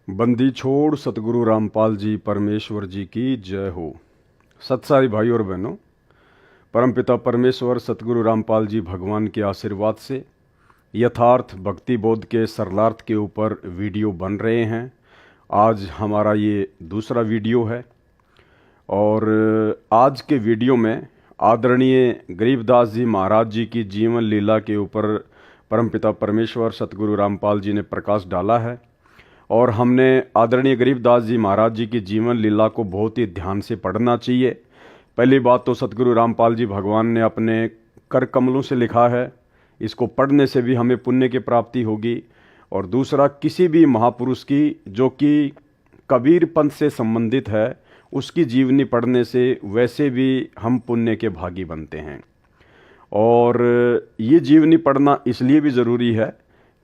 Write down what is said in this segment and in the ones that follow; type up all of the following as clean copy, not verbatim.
बंदी छोड़ सतगुरु रामपाल जी परमेश्वर जी की जय हो। सत्सारी भाई और बहनों, परमपिता परमेश्वर सतगुरु रामपाल जी भगवान के आशीर्वाद से यथार्थ भक्ति बोध के सरलार्थ के ऊपर वीडियो बन रहे हैं। आज हमारा ये दूसरा वीडियो है और आज के वीडियो में आदरणीय गरीबदास जी महाराज जी की जीवन लीला के ऊपर परमपिता परमेश्वर सतगुरु रामपाल जी ने प्रकाश डाला है और हमने आदरणीय गरीबदास जी महाराज जी की जीवन लीला को बहुत ही ध्यान से पढ़ना चाहिए। पहली बात तो सतगुरु रामपाल जी भगवान ने अपने कर कमलों से लिखा है, इसको पढ़ने से भी हमें पुण्य की प्राप्ति होगी। और दूसरा, किसी भी महापुरुष की जो कि कबीर पंथ से संबंधित है उसकी जीवनी पढ़ने से वैसे भी हम पुण्य के भागी बनते हैं। और ये जीवनी पढ़ना इसलिए भी ज़रूरी है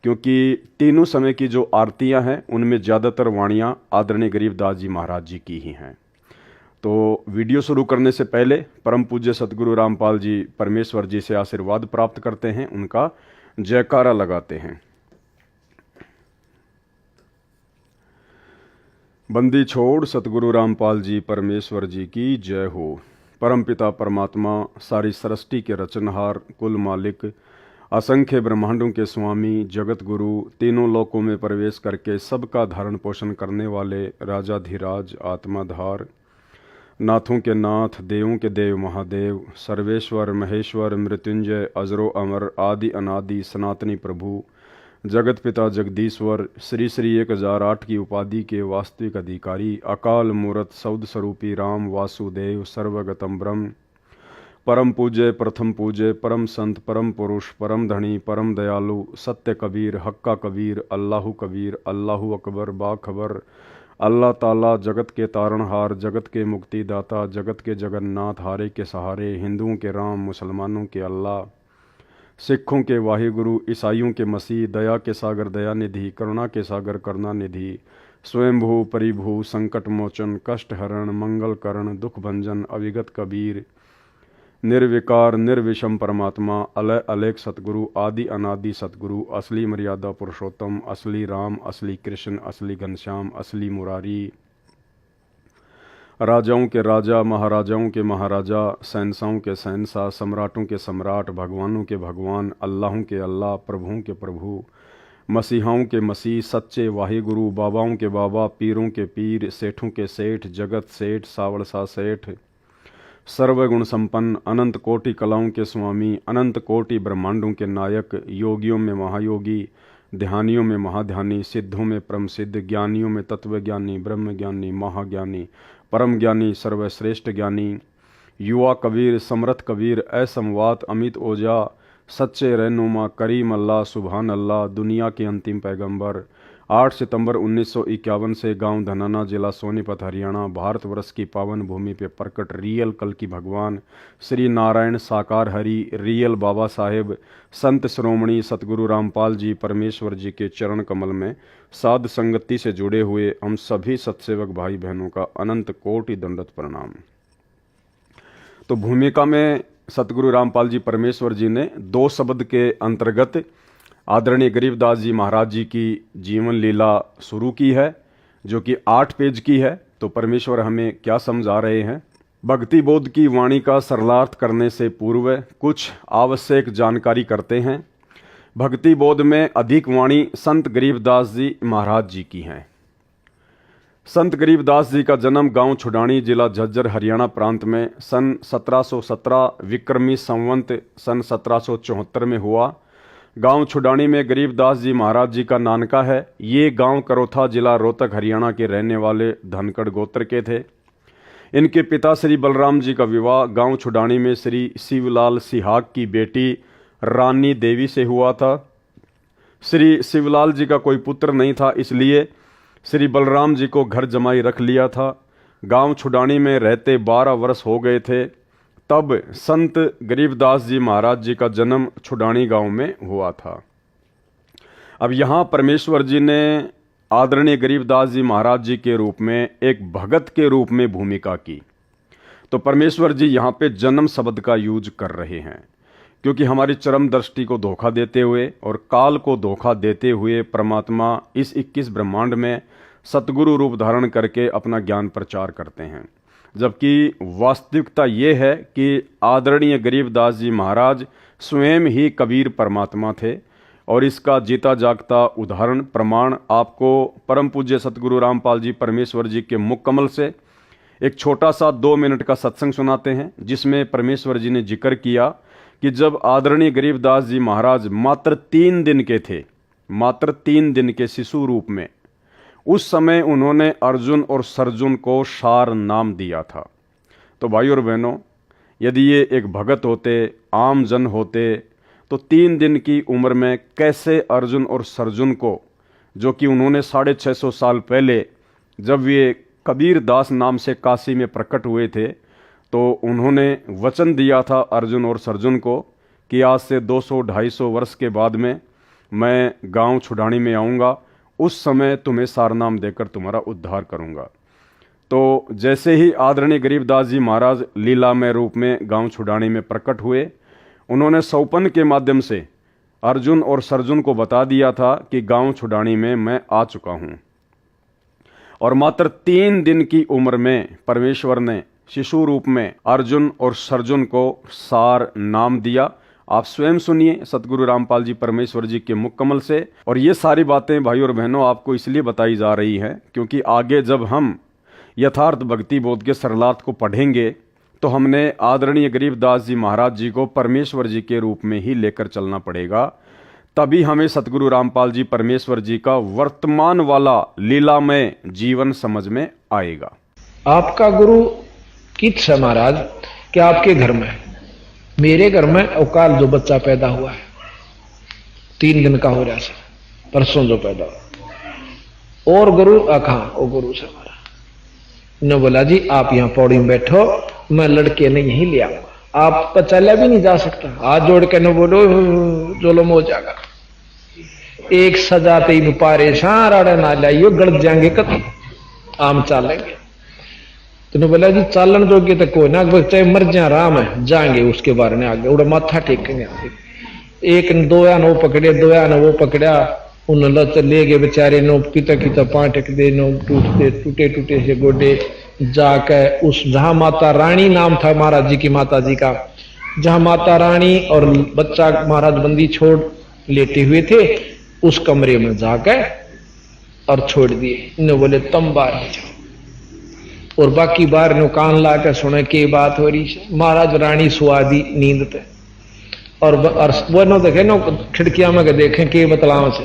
क्योंकि तीनों समय की जो आरतियां हैं उनमें ज़्यादातर वाणियां आदरणीय गरीबदास जी महाराज जी की ही हैं। तो वीडियो शुरू करने से पहले परम पूज्य सतगुरु रामपाल जी परमेश्वर जी से आशीर्वाद प्राप्त करते हैं, उनका जयकारा लगाते हैं। बंदी छोड़ सतगुरु रामपाल जी परमेश्वर जी की जय हो। परमपिता परमात्मा सारी सृष्टि के रचनहार, कुल मालिक, असंख्य ब्रह्मांडों के स्वामी, जगत गुरु, तीनों लोकों में प्रवेश करके सबका धारण पोषण करने वाले राजाधिराज, आत्माधार, नाथों के नाथ, देवों के देव महादेव, सर्वेश्वर महेश्वर, मृत्युंजय, अजरो अमर, आदि अनादि सनातनी प्रभु, जगत पिता जगदीश्वर, श्री श्री 1008 की उपाधि के वास्तविक अधिकारी, अकाल मूरत सौद स्वरूपी राम वासुदेव, सर्वगतम ब्रह्म, परम पूज्य, प्रथम पूज्य, परम संत, परम पुरुष, परम धनी, परम दयालु, सत्य कबीर, हक्का कबीर, अल्लाहु कबीर, अल्लाहु अकबर, बाखबर, अल्लाह ताला, जगत के तारणहार, जगत के मुक्तिदाता, जगत के जगन्नाथ, हारे के सहारे, हिंदुओं के राम, मुसलमानों के अल्लाह, सिखों के वाहिगुरु, ईसाइयों के मसीह, दया के सागर दयानिधि, करुणा के सागर करुणानिधि, स्वयंभू परिभू, संकट मोचन, कष्ट हरण, मंगल करण, दुख भंजन, अविगत कबीर, निर्विकार निर्विषम परमात्मा, अलय अलेख सतगुरु, आदि अनादि सतगुरु, असली मर्यादा पुरुषोत्तम, असली राम, असली कृष्ण, असली घनश्याम, असली मुरारी, राजाओं के राजा, महाराजाओं के महाराजा, शहंशाहों के शहंशाह, सम्राटों के सम्राट, भगवानों के भगवान, अल्लाहों के अल्लाह, प्रभुओं के प्रभु, मसीहाओं के मसीह, सच्चे वाहिगुरु, बाबाओं के बाबा, पीरों के पीर, सेठों के सेठ, जगत सेठ, सावड़सा सेठ, सर्वगुण संपन्न, अनंत कोटि कलाओं के स्वामी, अनंत कोटि ब्रह्मांडों के नायक, योगियों में महायोगी, ध्यानियों में महाध्यानी, सिद्धों में परम सिद्ध, ज्ञानियों में तत्वज्ञानी, ब्रह्म ज्ञानी, महाज्ञानी, परम ज्ञानी, सर्वश्रेष्ठ ज्ञानी, युवा कबीर, समर्थ कबीर, असमवात, अमित ओझा, सच्चे रहनुमा, करीम अल्लाह, सुभान अल्लाह, दुनिया के अंतिम पैगंबर, 8 सितंबर 1951 से गांव धनाना, जिला सोनीपत, हरियाणा, भारतवर्ष की पावन भूमि पे प्रकट रियल कल की भगवान श्री नारायण साकार हरि, रियल बाबा साहेब, संत श्रोमणी सतगुरु रामपाल जी परमेश्वर जी के चरण कमल में साध संगति से जुड़े हुए हम सभी सत्सेवक भाई बहनों का अनंत कोटि दंडवत प्रणाम। तो भूमिका में सतगुरु रामपाल जी परमेश्वर जी ने 2 शब्द के अंतर्गत आदरणीय गरीबदास जी महाराज जी की जीवन लीला शुरू की है, जो कि 8 पेज की है। तो परमेश्वर हमें क्या समझा रहे हैं? भक्ति बोध की वाणी का सरलार्थ करने से पूर्व कुछ आवश्यक जानकारी करते हैं। भक्ति बोध में अधिक वाणी संत गरीबदास जी महाराज जी की हैं। संत गरीबदास जी का जन्म गांव छुडानी, जिला झज्जर, हरियाणा प्रांत में सन 1717 विक्रमी संवंत सन 1774 में हुआ। गांव छुडानी में गरीबदास जी महाराज जी का नानका है। ये गांव करोथा, जिला रोहतक, हरियाणा के रहने वाले धनखड़ गोत्र के थे। इनके पिता श्री बलराम जी का विवाह गांव छुडानी में श्री शिवलाल सिहाग की बेटी रानी देवी से हुआ था। श्री शिवलाल जी का कोई पुत्र नहीं था, इसलिए श्री बलराम जी को घर जमाई रख लिया था। गांव छुडानी में रहते 12 वर्ष हो गए थे तब संत गरीबदास जी महाराज जी का जन्म छुडानी गांव में हुआ था। अब यहाँ परमेश्वर जी ने आदरणीय गरीबदास जी महाराज जी के रूप में एक भगत के रूप में भूमिका की। तो परमेश्वर जी यहाँ पे जन्म शब्द का यूज कर रहे हैं क्योंकि हमारी चरम दृष्टि को धोखा देते हुए और काल को धोखा देते हुए परमात्मा इस 21 ब्रह्मांड में सतगुरु रूप धारण करके अपना ज्ञान प्रचार करते हैं। जबकि वास्तविकता ये है कि आदरणीय गरीबदास जी महाराज स्वयं ही कबीर परमात्मा थे और इसका जीता जागता उदाहरण प्रमाण आपको परम पूज्य सतगुरु रामपाल जी परमेश्वर जी के मुख कमल से एक छोटा सा 2 मिनट का सत्संग सुनाते हैं, जिसमें परमेश्वर जी ने जिक्र किया कि जब आदरणीय गरीबदास जी महाराज मात्र 3 दिन के थे, मात्र 3 दिन के शिशु रूप में, उस समय उन्होंने अर्जुन और सर्जुन को सार नाम दिया था। तो भाई और बहनों, यदि ये एक भगत होते, आम जन होते, तो 3 दिन की उम्र में कैसे अर्जुन और सर्जुन को, जो कि उन्होंने 650 साल पहले जब ये कबीर दास नाम से काशी में प्रकट हुए थे, तो उन्होंने वचन दिया था अर्जुन और सर्जुन को कि आज से 200-250 वर्ष के बाद में मैं गांव छुड़ानी में आऊँगा, उस समय तुम्हें सारनाम देकर तुम्हारा उद्धार करूँगा। तो जैसे ही आदरणीय गरीबदास जी महाराज लीलामय रूप में गांव छुड़ानी में प्रकट हुए, उन्होंने सौपन के माध्यम से अर्जुन और सर्जुन को बता दिया था कि गांव छुड़ानी में मैं आ चुका हूं। और मात्र 3 दिन की उम्र में परमेश्वर ने शिशु रूप में अर्जुन और सर्जुन को सार नाम दिया। आप स्वयं सुनिए सतगुरु रामपाल जी परमेश्वर जी के मुख कमल से। और ये सारी बातें भाई और बहनों आपको इसलिए बताई जा रही हैं क्योंकि आगे जब हम यथार्थ भक्ति बोध के सरलार्थ को पढ़ेंगे तो हमने आदरणीय गरीबदास जी महाराज जी को परमेश्वर जी के रूप में ही लेकर चलना पड़ेगा। तभी हमें सतगुरु रामपाल जी परमेश्वर जी का वर्तमान वाला लीलामय जीवन समझ में आएगा। आपका गुरु कित है महाराज कि आपके घर में, मेरे घर में अवकाल जो बच्चा पैदा हुआ है 3 दिन का हो रहा है, परसों जो पैदा हुआ, और गुरु कहाँ ओ गुरु से हमारा ने बोला जी आप यहाँ पौड़ी में बैठो, मैं लड़के ने यहीं ले आऊंगा, आप तो चला भी नहीं जा सकता, हाथ जोड़ के न बोलो जोलम हो जाएगा, एक सजाते ही पारे सारा ना लाइयो गड़ जाएंगे कत आम चालेंगे। तो बोला जी चालन जोगे तो कोई ना, चाहे मर जाए आराम है, जाएंगे उसके बारे में आगे उड़ा माथा टेकेंगे। एक 2 नो पकड़े, 2 ने वो पकड़ा, उन लत ले गए बेचारे, नो किता किता पाटक दे, नो टूटे टूटे से गोडे, जाके उस जहां माता रानी नाम था महाराज जी की माता जी का, जहां माता रानी और बच्चा महाराज बंदी छोड़ लेटे हुए थे, उस कमरे में जाके और छोड़ दिए। इन्होंने बोले तुम बाहर आ जाओ, और बाकी बाहर नो कान ला के सुने के बात हो रही। महाराज रानी सुआदी नींद पे, और वो नो देखे नो खिड़कियां में देखे के बतलाव से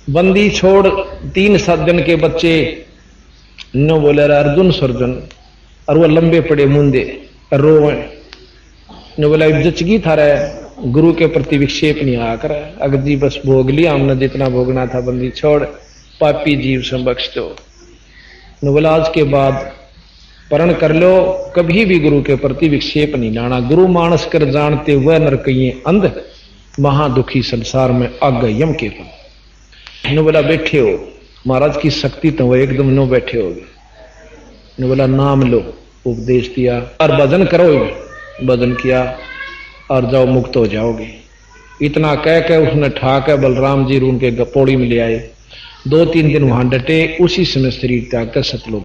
बंदी छोड़ 3 सज्जन के बच्चे नो बोले अर्जुन सर्जुन, और वो लंबे पड़े मुंदे रोवे ने बोला जचगी था रहे गुरु के प्रति विक्षेप नहीं आकर, अगर जी बस भोग लिया हमने जितना भोगना था, बंदी छोड़ पापी जीव से बख्श दो। ने बोला आज के बाद प्रण कर लो, कभी भी गुरु के प्रति विक्षेप नहीं लाना, गुरु मानस कर जानते वह नरकइये अंध, महादुखी संसार में अग यम के फल। ने बोला बैठे हो, महाराज की शक्ति तो वो एकदम नो बैठे हो गए। ने बोला नाम लो, उपदेश दिया, और भजन करो, भजन किया और जाओ मुक्त हो जाओगे। इतना कह के उसने ठाक बलराम जी उनके पौड़ी में ले आए, 2-3 दिन वहां डटे, उसी समय शरीर त्याग कर सतलोक।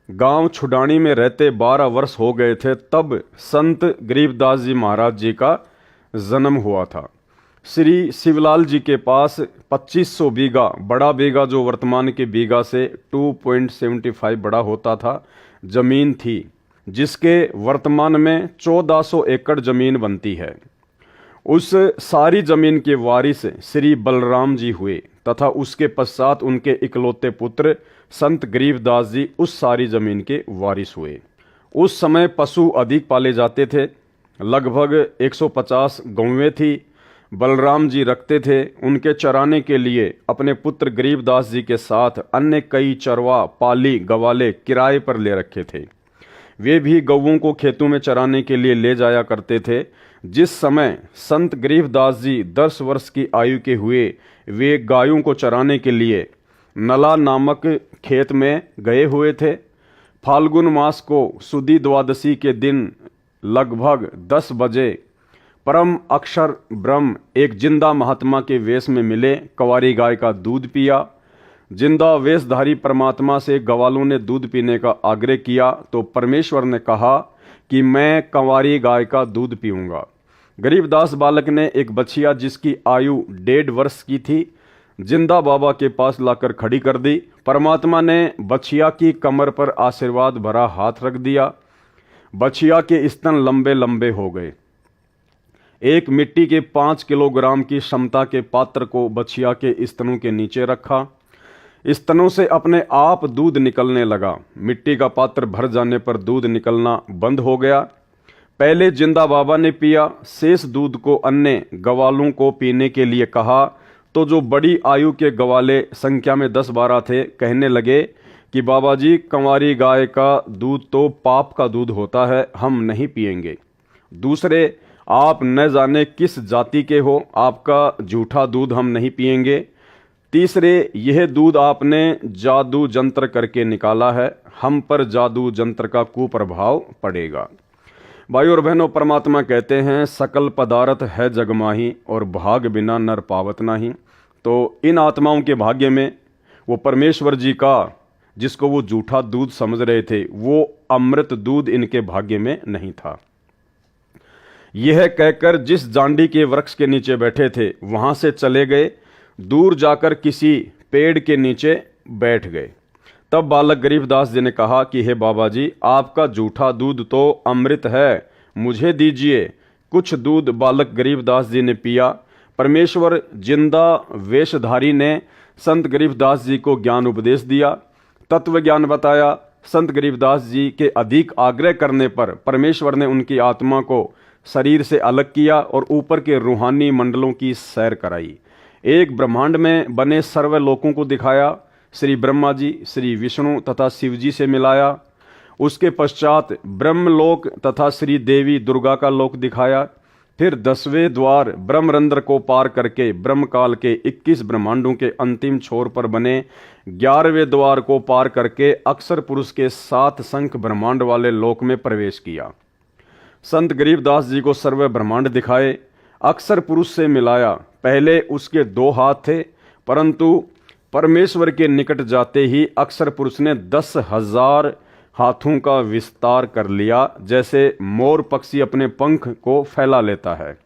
गांव छुड़ानी में रहते 12 वर्ष हो गए थे तब संत गरीबदास जी महाराज जी का जन्म हुआ था। श्री शिवलाल जी के पास 2500 बीघा, बड़ा बीघा जो वर्तमान के बीघा से 2.75 बड़ा होता था, जमीन थी, जिसके वर्तमान में 1400 एकड़ जमीन बनती है। उस सारी जमीन के वारिस श्री बलराम जी हुए तथा उसके पश्चात उनके इकलौते पुत्र संत गरीबदास जी उस सारी जमीन के वारिस हुए। उस समय पशु अधिक पाले जाते थे, लगभग 150 गौवें थी, बलराम जी रखते थे। उनके चराने के लिए अपने पुत्र गरीबदास जी के साथ अन्य कई चरवा, पाली, गवाले किराए पर ले रखे थे। वे भी गौओं को खेतों में चराने के लिए ले जाया करते थे। जिस समय संत गरीबदास जी 10 वर्ष की आयु के हुए, वे गायों को चराने के लिए नला नामक खेत में गए हुए थे। फाल्गुन मास को सुदी द्वादशी के दिन लगभग 10 बजे परम अक्षर ब्रह्म एक जिंदा महात्मा के वेश में मिले, कंवारी गाय का दूध पिया। जिंदा वेशधारी परमात्मा से ग्वालों ने दूध पीने का आग्रह किया तो परमेश्वर ने कहा कि मैं कंवारी गाय का दूध पीऊंगा। गरीबदास बालक ने एक बछिया जिसकी आयु 1.5 वर्ष की थी जिंदा बाबा के पास लाकर खड़ी कर दी। परमात्मा ने बछिया की कमर पर आशीर्वाद भरा हाथ रख दिया। बछिया के स्तन लंबे लंबे हो गए। एक मिट्टी के 5 किलोग्राम की क्षमता के पात्र को बछिया के स्तनों के नीचे रखा। स्तनों से अपने आप दूध निकलने लगा। मिट्टी का पात्र भर जाने पर दूध निकलना बंद हो गया। पहले जिंदा बाबा ने पिया, शेष दूध को अन्य ग्वालों को पीने के लिए कहा तो जो बड़ी आयु के ग्वाले संख्या में 10-12 थे कहने लगे कि बाबा जी, कंवारी गाय का दूध तो पाप का दूध होता है, हम नहीं पिएंगे। दूसरे, आप न जाने किस जाति के हो, आपका झूठा दूध हम नहीं पिएंगे। तीसरे, यह दूध आपने जादू जंत्र करके निकाला है, हम पर जादू जंत्र का कुप्रभाव पड़ेगा। भाइयों और बहनों, परमात्मा कहते हैं सकल पदार्थ है जगमाही और भाग बिना नर पावत नाही। तो इन आत्माओं के भाग्य में वो परमेश्वर जी का जिसको वो झूठा दूध समझ रहे थे वो अमृत दूध इनके भाग्य में नहीं था। यह कहकर जिस जांडी के वृक्ष के नीचे बैठे थे वहां से चले गए। दूर जाकर किसी पेड़ के नीचे बैठ गए। तब बालक गरीबदास जी ने कहा कि हे बाबा जी, आपका झूठा दूध तो अमृत है, मुझे दीजिए। कुछ दूध बालक गरीबदास जी ने पिया। परमेश्वर जिंदा वेशधारी ने संत गरीबदास जी को ज्ञान उपदेश दिया, तत्व ज्ञान बताया। संत गरीबदास जी के अधिक आग्रह करने पर परमेश्वर ने उनकी आत्मा को शरीर से अलग किया और ऊपर के रूहानी मंडलों की सैर कराई। एक ब्रह्मांड में बने सर्व लोकों को दिखाया। श्री ब्रह्मा जी, श्री विष्णु तथा शिव जी से मिलाया। उसके पश्चात ब्रह्मलोक तथा श्री देवी दुर्गा का लोक दिखाया। फिर 10वें द्वार ब्रह्मरंध्र को पार करके ब्रह्मकाल के 21 ब्रह्मांडों के अंतिम छोर पर बने 11वें द्वार को पार करके अक्षर पुरुष के 7 संख्य ब्रह्मांड वाले लोक में प्रवेश किया। संत गरीबदास जी को सर्व ब्रह्मांड दिखाए, अक्षर पुरुष से मिलाया। पहले उसके 2 हाथ थे, परंतु परमेश्वर के निकट जाते ही अक्षर पुरुष ने 10,000 हाथों का विस्तार कर लिया, जैसे मोर पक्षी अपने पंख को फैला लेता है।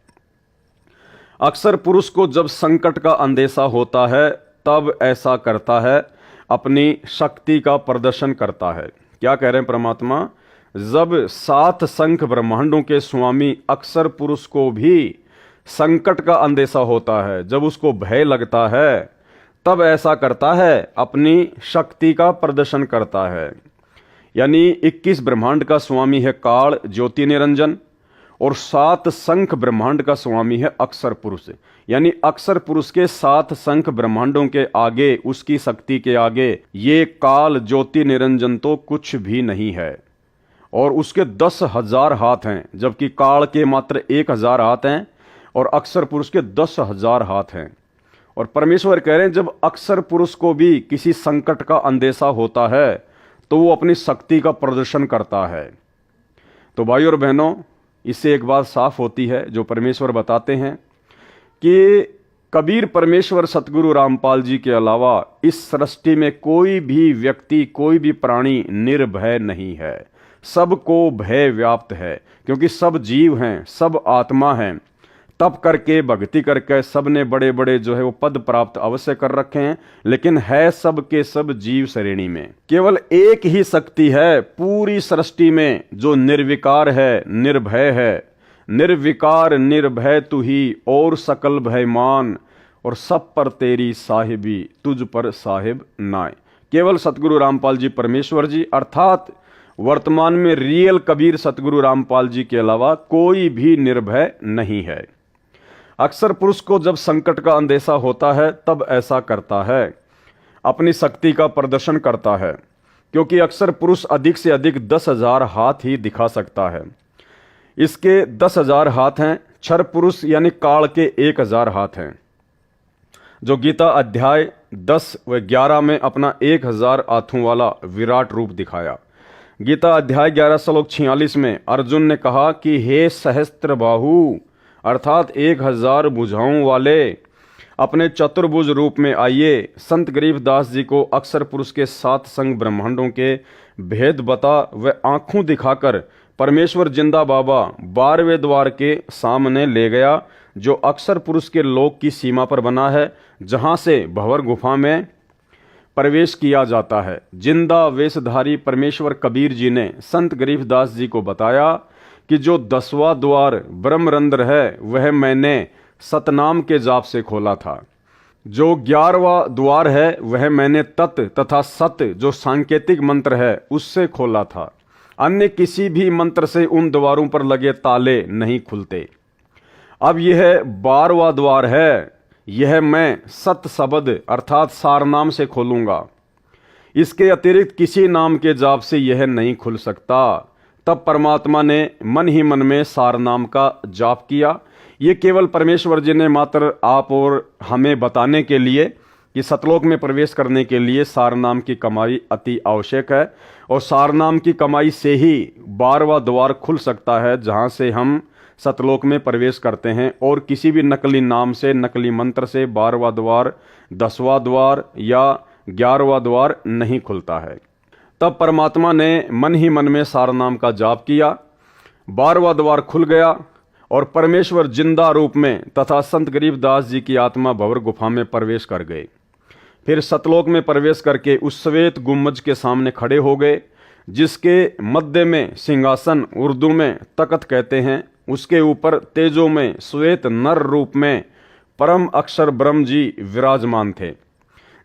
अक्षर पुरुष को जब संकट का अंदेशा होता है तब ऐसा करता है, अपनी शक्ति का प्रदर्शन करता है। क्या कह रहे हैं परमात्मा? जब 7 संख्य ब्रह्मांडों के स्वामी अक्षर पुरुष को भी संकट का अंदेशा होता है, जब उसको भय लगता है, तब ऐसा करता है, अपनी शक्ति का प्रदर्शन करता है। यानी 21 ब्रह्मांड का स्वामी है काल ज्योति निरंजन और 7 संख्य ब्रह्मांड का स्वामी है अक्षर पुरुष। यानी अक्षर पुरुष के 7 संख्य ब्रह्मांडों के आगे, उसकी शक्ति के आगे ये काल ज्योति निरंजन तो कुछ भी नहीं है। और उसके 10,000 हाथ हैं, जबकि काल के मात्र 1,000 हाथ हैं और अक्षर पुरुष के 10,000 हाथ हैं। और परमेश्वर कह रहे हैं जब अक्षर पुरुष को भी किसी संकट का अंदेशा होता है तो वो अपनी शक्ति का प्रदर्शन करता है। तो भाइयों और बहनों, इससे एक बात साफ होती है जो परमेश्वर बताते हैं कि कबीर परमेश्वर सतगुरु रामपाल जी के अलावा इस सृष्टि में कोई भी व्यक्ति, कोई भी प्राणी निर्भय नहीं है। सबको भय व्याप्त है, क्योंकि सब जीव हैं, सब आत्मा हैं। तप करके, भक्ति करके सब ने बड़े बड़े जो है वो पद प्राप्त अवश्य कर रखे हैं, लेकिन है सब के सब जीव श्रेणी में। केवल एक ही शक्ति है पूरी सृष्टि में जो निर्विकार है, निर्भय है। निर्विकार निर्भय तू ही और सकल भयमान, और सब पर तेरी साहिबी, तुझ पर साहिब नाय। केवल सतगुरु रामपाल जी परमेश्वर जी, अर्थात वर्तमान में रियल कबीर सतगुरु रामपाल जी के अलावा कोई भी निर्भय नहीं है। अक्षर पुरुष को जब संकट का अंदेशा होता है तब ऐसा करता है, अपनी शक्ति का प्रदर्शन करता है, क्योंकि अक्षर पुरुष अधिक से अधिक 10,000 हाथ ही दिखा सकता है। इसके 10,000 हाथ हैं। क्षर पुरुष यानी काल के 1,000 हाथ हैं, जो गीता अध्याय 10 व 11 में अपना 1,000 हाथों वाला विराट रूप दिखाया। गीता अध्याय 11 श्लोक 46 में अर्जुन ने कहा कि हे सहस्त्र बाहु, अर्थात 1,000 भुजाओं वाले, अपने चतुर्भुज रूप में आइए, संत गरीबदास जी को अक्षर पुरुष के सात संग ब्रह्मांडों के भेद बता व आंखों दिखाकर परमेश्वर जिंदा बाबा 12वें द्वार के सामने ले गया, जो अक्षर पुरुष के लोक की सीमा पर बना है, जहां से भंवर गुफा में प्रवेश किया जाता है। जिंदा वेशधारी परमेश्वर कबीर जी ने संत गरीबदास जी को बताया कि जो 10वां द्वार ब्रह्मरंध्र है वह मैंने सतनाम के जाप से खोला था, जो 11वां द्वार है वह मैंने तत् तथा सत जो सांकेतिक मंत्र है उससे खोला था। अन्य किसी भी मंत्र से उन द्वारों पर लगे ताले नहीं खुलते। अब यह 12वां द्वार है, यह मैं सत शब्द अर्थात सार नाम से खोलूंगा। इसके अतिरिक्त किसी नाम के जाप से यह नहीं खुल सकता। तब परमात्मा ने मन ही मन में सार नाम का जाप किया। ये केवल परमेश्वर जी ने मात्र आप और हमें बताने के लिए कि सतलोक में प्रवेश करने के लिए सार नाम की कमाई अति आवश्यक है, और सार नाम की कमाई से ही 12वां द्वार खुल सकता है, जहां से हम सतलोक में प्रवेश करते हैं। और किसी भी नकली नाम से, नकली मंत्र से 12वां द्वार, 10वां द्वार या 11वां द्वार नहीं खुलता है। तब परमात्मा ने मन ही मन में सार नाम का जाप किया, 12वां द्वार खुल गया और परमेश्वर जिंदा रूप में तथा संत गरीबदास जी की आत्मा भंवर गुफा में प्रवेश कर गए। फिर सतलोक में प्रवेश करके उस श्वेत गुम्बज के सामने खड़े हो गए, जिसके मध्य में सिंहासन, उर्दू में तख्त कहते हैं, उसके ऊपर तेजो में श्वेत नर रूप में परम अक्षर ब्रह्म जी विराजमान थे,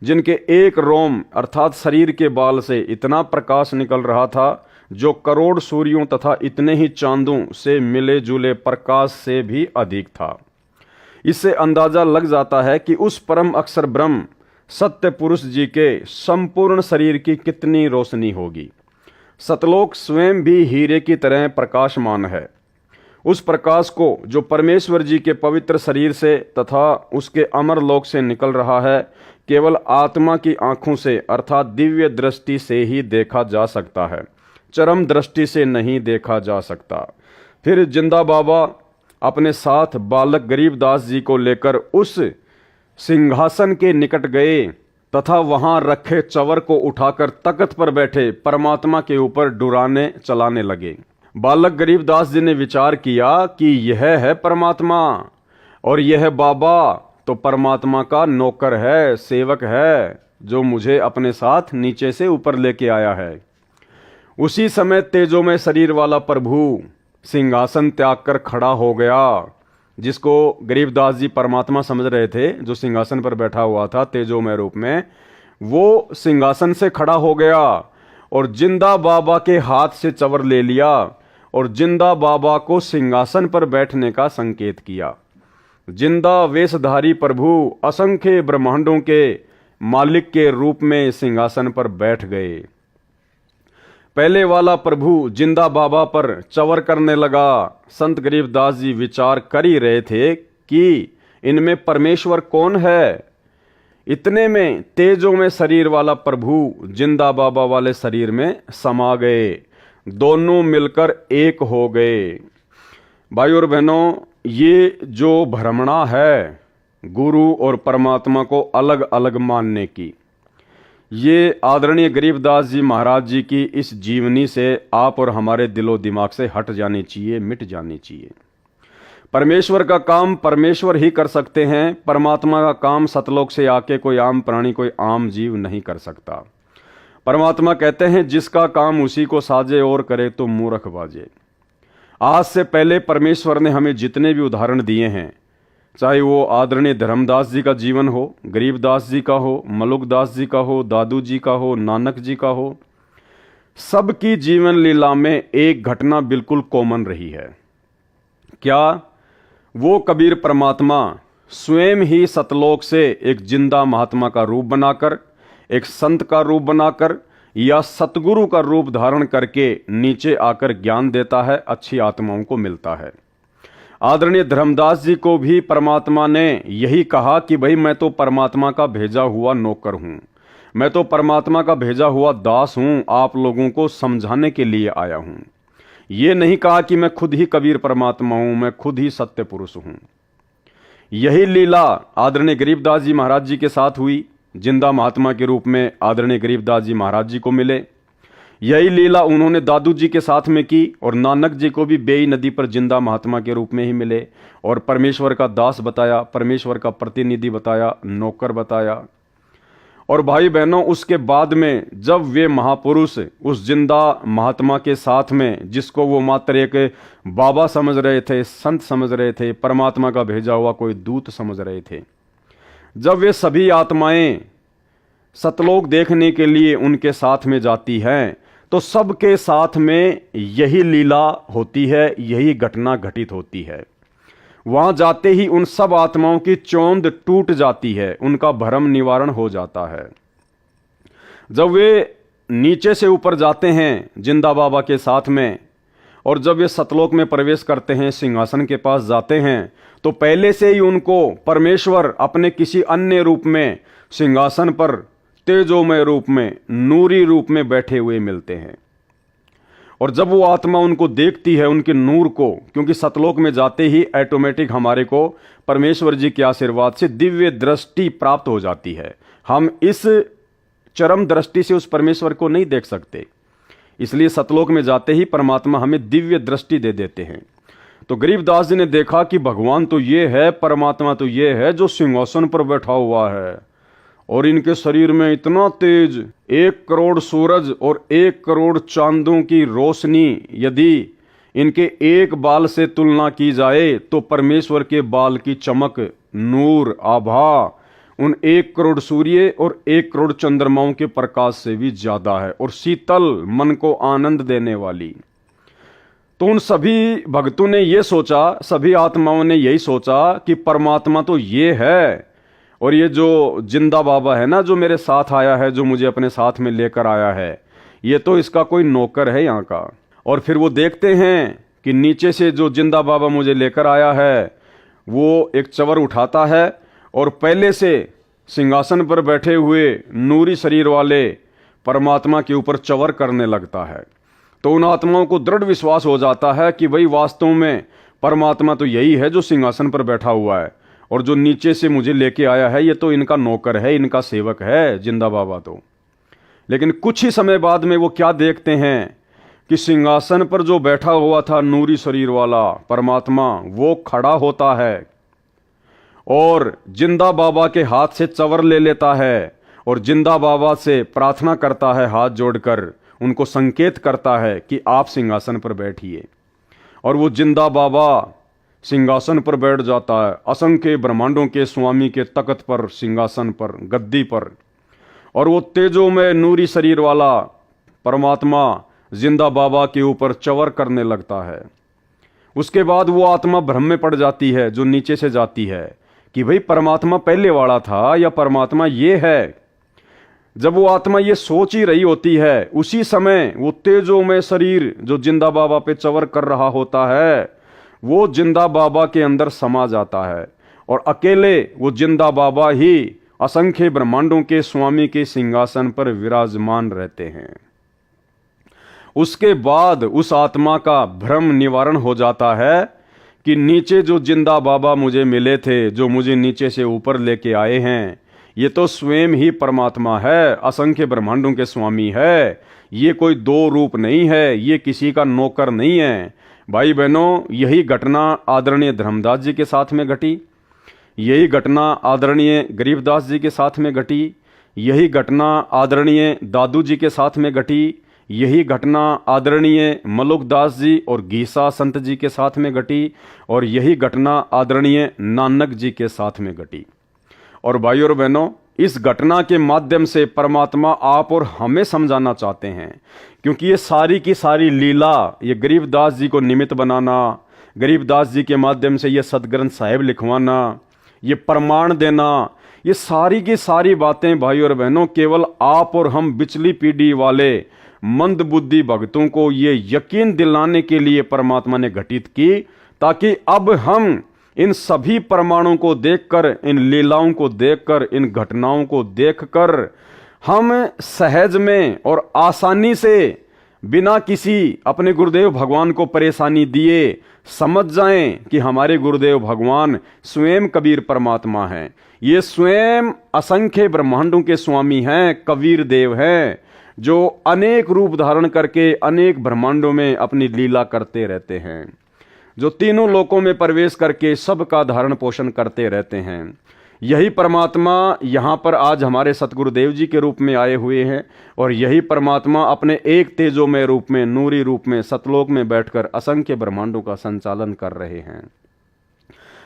जिनके एक रोम अर्थात शरीर के बाल से इतना प्रकाश निकल रहा था जो करोड़ सूर्यों तथा इतने ही चांदों से मिले जुले प्रकाश से भी अधिक था। इससे अंदाजा लग जाता है कि उस परम अक्षर ब्रह्म सत्य पुरुष जी के संपूर्ण शरीर की कितनी रोशनी होगी। सतलोक स्वयं भी हीरे की तरह प्रकाशमान है। उस प्रकाश को जो परमेश्वर जी के पवित्र शरीर से तथा उसके अमर लोक से निकल रहा है, केवल आत्मा की आंखों से अर्थात दिव्य दृष्टि से ही देखा जा सकता है, चरम दृष्टि से नहीं देखा जा सकता। फिर जिंदा बाबा अपने साथ बालक गरीबदास जी को लेकर उस सिंहासन के निकट गए तथा वहां रखे चवर को उठाकर तख्त पर बैठे परमात्मा के ऊपर डुराने चलाने लगे। बालक गरीबदास जी ने विचार किया कि यह है परमात्मा और यह बाबा तो परमात्मा का नौकर है, सेवक है, जो मुझे अपने साथ नीचे से ऊपर लेके आया है। उसी समय तेजो में शरीर वाला प्रभु सिंहासन त्याग कर खड़ा हो गया, जिसको गरीबदास जी परमात्मा समझ रहे थे, जो सिंहासन पर बैठा हुआ था तेजोमय रूप में, वो सिंहासन से खड़ा हो गया और जिंदा बाबा के हाथ से चवर ले लिया और जिंदा बाबा को सिंहासन पर बैठने का संकेत किया। जिंदा वेशधारी प्रभु असंख्य ब्रह्मांडों के मालिक के रूप में सिंहासन पर बैठ गए। पहले वाला प्रभु जिंदा बाबा पर चवर करने लगा। संत गरीबदास जी विचार कर ही रहे थे कि इनमें परमेश्वर कौन है। इतने में तेजों में शरीर वाला प्रभु जिंदा बाबा वाले शरीर में समा गए, दोनों मिलकर एक हो गए। भाई और बहनों, ये जो भ्रमणा है गुरु और परमात्मा को अलग अलग मानने की, ये आदरणीय गरीबदास जी महाराज जी की इस जीवनी से आप और हमारे दिलो दिमाग से हट जानी चाहिए, मिट जानी चाहिए। परमेश्वर का काम परमेश्वर ही कर सकते हैं। परमात्मा का काम सतलोक से आके कोई आम प्राणी, कोई आम जीव नहीं कर सकता। परमात्मा कहते हैं जिसका काम उसी को साजे और करे तो मूर्ख बाजे। आज से पहले परमेश्वर ने हमें जितने भी उदाहरण दिए हैं, चाहे वो आदरणीय धर्मदास जी का जीवन हो, गरीबदास जी का हो, मलुकदास जी का हो, दादू जी का हो, नानक जी का हो, सबकी जीवन लीला में एक घटना बिल्कुल कॉमन रही है। क्या? वो कबीर परमात्मा स्वयं ही सतलोक से एक जिंदा महात्मा का रूप बनाकर, एक संत का रूप बनाकर या सतगुरु का रूप धारण करके नीचे आकर ज्ञान देता है, अच्छी आत्माओं को मिलता है। आदरणीय धर्मदास जी को भी परमात्मा ने यही कहा कि भाई मैं तो परमात्मा का भेजा हुआ नौकर हूं, मैं तो परमात्मा का भेजा हुआ दास हूं, आप लोगों को समझाने के लिए आया हूं। ये नहीं कहा कि मैं खुद ही कबीर परमात्मा हूं, मैं खुद ही सत्य पुरुष हूं। यही लीला आदरणीय गरीबदास जी महाराज जी के साथ हुई। जिंदा महात्मा के रूप में आदरणीय गरीबदास जी महाराज जी को मिले। यही लीला उन्होंने दादू जी के साथ में की और नानक जी को भी बेई नदी पर जिंदा महात्मा के रूप में ही मिले और परमेश्वर का दास बताया, परमेश्वर का प्रतिनिधि बताया, नौकर बताया। और भाई बहनों, उसके बाद में जब वे महापुरुष उस जिंदा महात्मा के साथ में, जिसको वो मात्र एक बाबा समझ रहे थे, संत समझ रहे थे, परमात्मा का भेजा हुआ कोई दूत समझ रहे थे, जब वे सभी आत्माएं सतलोक देखने के लिए उनके साथ में जाती हैं, तो सबके साथ में यही लीला होती है, यही घटना घटित होती है। वहां जाते ही उन सब आत्माओं की चौंध टूट जाती है, उनका भ्रम निवारण हो जाता है। जब वे नीचे से ऊपर जाते हैं जिंदा बाबा के साथ में, और जब वे सतलोक में प्रवेश करते हैं, सिंहासन के पास जाते हैं, तो पहले से ही उनको परमेश्वर अपने किसी अन्य रूप में सिंहासन पर तेजोमय रूप में, नूरी रूप में बैठे हुए मिलते हैं। और जब वो आत्मा उनको देखती है, उनके नूर को, क्योंकि सतलोक में जाते ही ऑटोमेटिक हमारे को परमेश्वर जी के आशीर्वाद से दिव्य दृष्टि प्राप्त हो जाती है। हम इस चरम दृष्टि से उस परमेश्वर को नहीं देख सकते, इसलिए सतलोक में जाते ही परमात्मा हमें दिव्य दृष्टि दे देते हैं। तो गरीबदास जी ने देखा कि भगवान तो ये है, परमात्मा तो ये है जो सिंहासन पर बैठा हुआ है, और इनके शरीर में इतना तेज, 1 करोड़ सूरज और 1 करोड़ चांदों की रोशनी यदि इनके एक बाल से तुलना की जाए, तो परमेश्वर के बाल की चमक, नूर, आभा उन 1 करोड़ सूर्य और 1 करोड़ चंद्रमाओं के प्रकाश से भी ज्यादा है, और शीतल, मन को आनंद देने वाली। तो उन सभी भक्तों ने ये सोचा, सभी आत्माओं ने यही सोचा कि परमात्मा तो ये है, और ये जो जिंदा बाबा है ना, जो मेरे साथ आया है, जो मुझे अपने साथ में लेकर आया है, ये तो इसका कोई नौकर है यहाँ का। और फिर वो देखते हैं कि नीचे से जो जिंदा बाबा मुझे लेकर आया है, वो एक चवर उठाता है और पहले से सिंहासन पर बैठे हुए नूरी शरीर वाले परमात्मा के ऊपर चवर करने लगता है। तो उन आत्माओं को दृढ़ विश्वास हो जाता है कि भाई वास्तव में परमात्मा तो यही है जो सिंहासन पर बैठा हुआ है, और जो नीचे से मुझे लेके आया है ये तो इनका नौकर है, इनका सेवक है जिंदा बाबा तो। लेकिन कुछ ही समय बाद में वो क्या देखते हैं कि सिंहासन पर जो बैठा हुआ था नूरी शरीर वाला परमात्मा, वो खड़ा होता है और जिंदा बाबा के हाथ से चवर ले लेता है और जिंदा बाबा से प्रार्थना करता है, हाथ जोड़कर उनको संकेत करता है कि आप सिंहासन पर बैठिए। और वो जिंदा बाबा सिंहासन पर बैठ जाता है, असंख्य ब्रह्मांडों के स्वामी के तख्त पर, सिंहासन पर, गद्दी पर। और वो तेजों में नूरी शरीर वाला परमात्मा जिंदा बाबा के ऊपर चवर करने लगता है। उसके बाद वो आत्मा भ्रम में पड़ जाती है जो नीचे से जाती है कि भाई परमात्मा पहले वाला था या परमात्मा ये है। जब वो आत्मा ये सोच ही रही होती है, उसी समय वो तेजों में शरीर जो जिंदा बाबा पे चवर कर रहा होता है, वो जिंदा बाबा के अंदर समा जाता है और अकेले वो जिंदा बाबा ही असंख्य ब्रह्मांडों के स्वामी के सिंहासन पर विराजमान रहते हैं। उसके बाद उस आत्मा का भ्रम निवारण हो जाता है कि नीचे जो जिंदा बाबा मुझे मिले थे, जो मुझे नीचे से ऊपर लेके आए हैं, ये तो स्वयं ही परमात्मा है, असंख्य ब्रह्मांडों के स्वामी है। ये कोई दो रूप नहीं है, ये किसी का नौकर नहीं है। भाई बहनों, यही घटना आदरणीय धर्मदास जी के साथ में घटी, यही घटना आदरणीय गरीबदास जी के साथ में घटी, यही घटना आदरणीय दादू जी के साथ में घटी, यही घटना आदरणीय मलुकदास जी और गीसा संत जी के साथ में घटी, और यही घटना आदरणीय नानक जी के साथ में घटी। और भाइयों और बहनों, इस घटना के माध्यम से परमात्मा आप और हमें समझाना चाहते हैं, क्योंकि ये सारी की सारी लीला, ये गरीबदास जी को निमित्त बनाना, गरीबदास जी के माध्यम से ये सदग्रंथ साहिब लिखवाना, ये प्रमाण देना, ये सारी की सारी बातें भाइयों और बहनों केवल आप और हम बिचली पीढ़ी वाले मंद बुद्धि भक्तों को ये यकीन दिलाने के लिए परमात्मा ने घटित की, ताकि अब हम इन सभी प्रमाणों को देखकर, इन लीलाओं को देखकर, इन घटनाओं को देखकर हम सहज में और आसानी से बिना किसी अपने गुरुदेव भगवान को परेशानी दिए समझ जाएं कि हमारे गुरुदेव भगवान स्वयं कबीर परमात्मा हैं। ये स्वयं असंख्य ब्रह्मांडों के स्वामी हैं, कबीर देव हैं, जो अनेक रूप धारण करके अनेक ब्रह्मांडों में अपनी लीला करते रहते हैं, जो तीनों लोकों में प्रवेश करके सबका धारण पोषण करते रहते हैं। यही परमात्मा यहाँ पर आज हमारे सतगुरुदेव जी के रूप में आए हुए हैं और यही परमात्मा अपने एक तेजोमय रूप में, नूरी रूप में, सतलोक में बैठकर असंख्य ब्रह्मांडों का संचालन कर रहे हैं।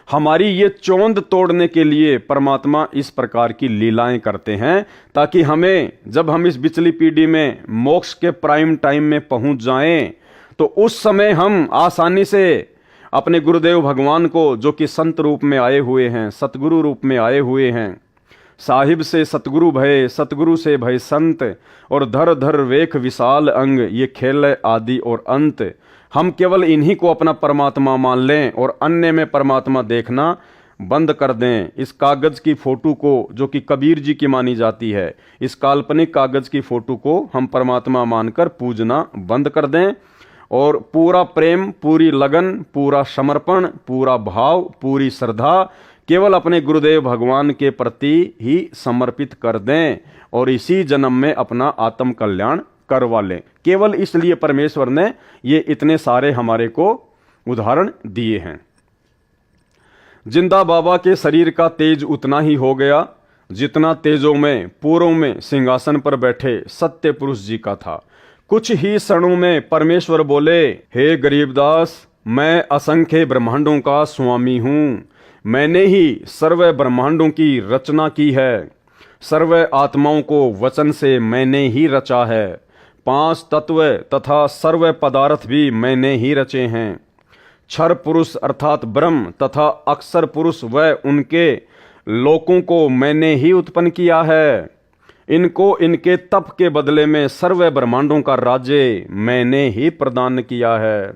हमारी ये चौंध तोड़ने के लिए परमात्मा इस प्रकार की लीलाएं करते हैं, ताकि हमें, जब हम इस बिचली पीढ़ी में मोक्ष के प्राइम टाइम में पहुंच जाएं, तो उस समय हम आसानी से अपने गुरुदेव भगवान को, जो कि संत रूप में आए हुए हैं, सतगुरु रूप में आए हुए हैं, साहिब से सतगुरु भय, सतगुरु से भय संत, और धर धर वेख विशाल अंग, ये खेल आदि और अंत। हम केवल इन्हीं को अपना परमात्मा मान लें और अन्य में परमात्मा देखना बंद कर दें। इस कागज की फोटो को, जो कि कबीर जी की मानी जाती है, इस काल्पनिक कागज की फोटो को हम परमात्मा मानकर पूजना बंद कर दें और पूरा प्रेम, पूरी लगन, पूरा समर्पण, पूरा भाव, पूरी श्रद्धा केवल अपने गुरुदेव भगवान के प्रति ही समर्पित कर दें और इसी जन्म में अपना आत्म कल्याण करवा लें। केवल इसलिए परमेश्वर ने ये इतने सारे हमारे को उदाहरण दिए हैं। जिंदा बाबा के शरीर का तेज उतना ही हो गया जितना तेजों में पूर्व में सिंहासन पर बैठे सत्य पुरुष जी का था। कुछ ही क्षणों में परमेश्वर बोले, हे गरीबदास, मैं असंख्य ब्रह्मांडों का स्वामी हूँ। मैंने ही सर्व ब्रह्मांडों की रचना की है। सर्व आत्माओं को वचन से मैंने ही रचा है। 5 तत्व तथा सर्व पदार्थ भी मैंने ही रचे हैं। क्षर पुरुष अर्थात ब्रह्म तथा अक्षर पुरुष व उनके लोकों को मैंने ही उत्पन्न किया है। इनको इनके तप के बदले में सर्व ब्रह्मांडों का राज्य मैंने ही प्रदान किया है।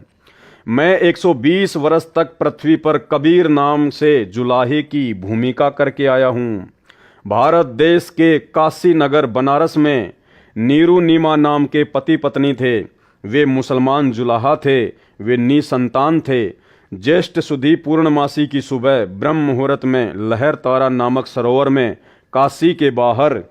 मैं 120 वर्ष तक पृथ्वी पर कबीर नाम से जुलाहे की भूमिका करके आया हूँ। भारत देश के काशी नगर बनारस में नीरू नीमा नाम के पति पत्नी थे। वे मुसलमान जुलाहा थे। वे निसंतान थे। ज्येष्ठ सुधी पूर्णमासी की सुबह ब्रह्म मुहूर्त में लहर तारा नामक सरोवर में काशी के बाहर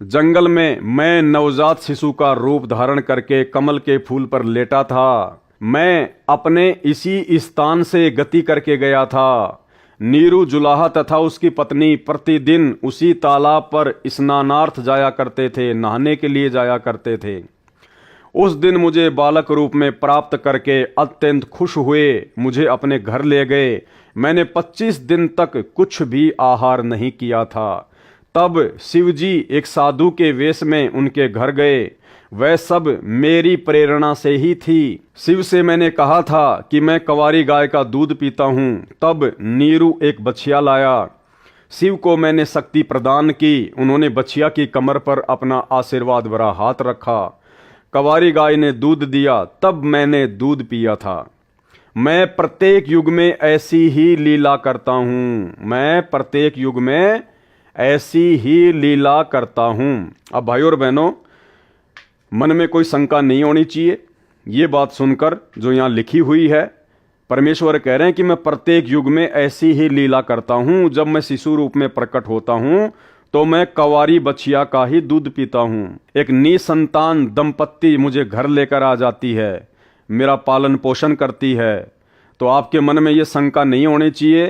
जंगल में मैं नवजात शिशु का रूप धारण करके कमल के फूल पर लेटा था। मैं अपने इसी स्थान से गति करके गया था। नीरू जुलाहा तथा उसकी पत्नी प्रतिदिन उसी तालाब पर स्नानार्थ जाया करते थे, नहाने के लिए जाया करते थे। उस दिन मुझे बालक रूप में प्राप्त करके अत्यंत खुश हुए, मुझे अपने घर ले गए। मैंने 25 दिन तक कुछ भी आहार नहीं किया था। तब शिवजी एक साधु के वेश में उनके घर गए। वह सब मेरी प्रेरणा से ही थी। शिव से मैंने कहा था कि मैं कंवारी गाय का दूध पीता हूँ। तब नीरू एक बछिया लाया। शिव को मैंने शक्ति प्रदान की। उन्होंने बछिया की कमर पर अपना आशीर्वाद भरा हाथ रखा। कंवारी गाय ने दूध दिया, तब मैंने दूध पिया था। मैं प्रत्येक युग में ऐसी ही लीला करता हूँ। मैं प्रत्येक युग में ऐसी ही लीला करता हूँ। अब भाइयों और बहनों, मन में कोई शंका नहीं होनी चाहिए। ये बात सुनकर जो यहाँ लिखी हुई है, परमेश्वर कह रहे हैं कि मैं प्रत्येक युग में ऐसी ही लीला करता हूँ। जब मैं शिशु रूप में प्रकट होता हूँ तो मैं कंवारी बछिया का ही दूध पीता हूँ। एक निसंतान दंपत्ति मुझे घर लेकर आ जाती है, मेरा पालन पोषण करती है। तो आपके मन में ये शंका नहीं होनी चाहिए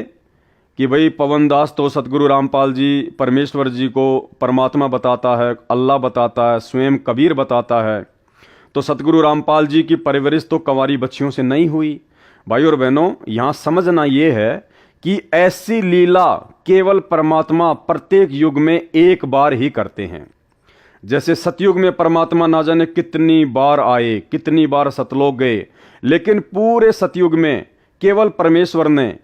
कि भाई पवनदास तो सतगुरु रामपाल जी परमेश्वर जी को परमात्मा बताता है, अल्लाह बताता है, स्वयं कबीर बताता है। तो सतगुरु रामपाल जी की परवरिश तो कंवारी बच्चियों से नहीं हुई। भाई और बहनों, यहाँ समझना ये है कि ऐसी लीला केवल परमात्मा प्रत्येक युग में एक बार ही करते हैं। जैसे सतयुग में परमात्मा ना जाने कितनी बार आए, कितनी बार सतलोक गए, लेकिन पूरे सतयुग में केवल परमेश्वर ने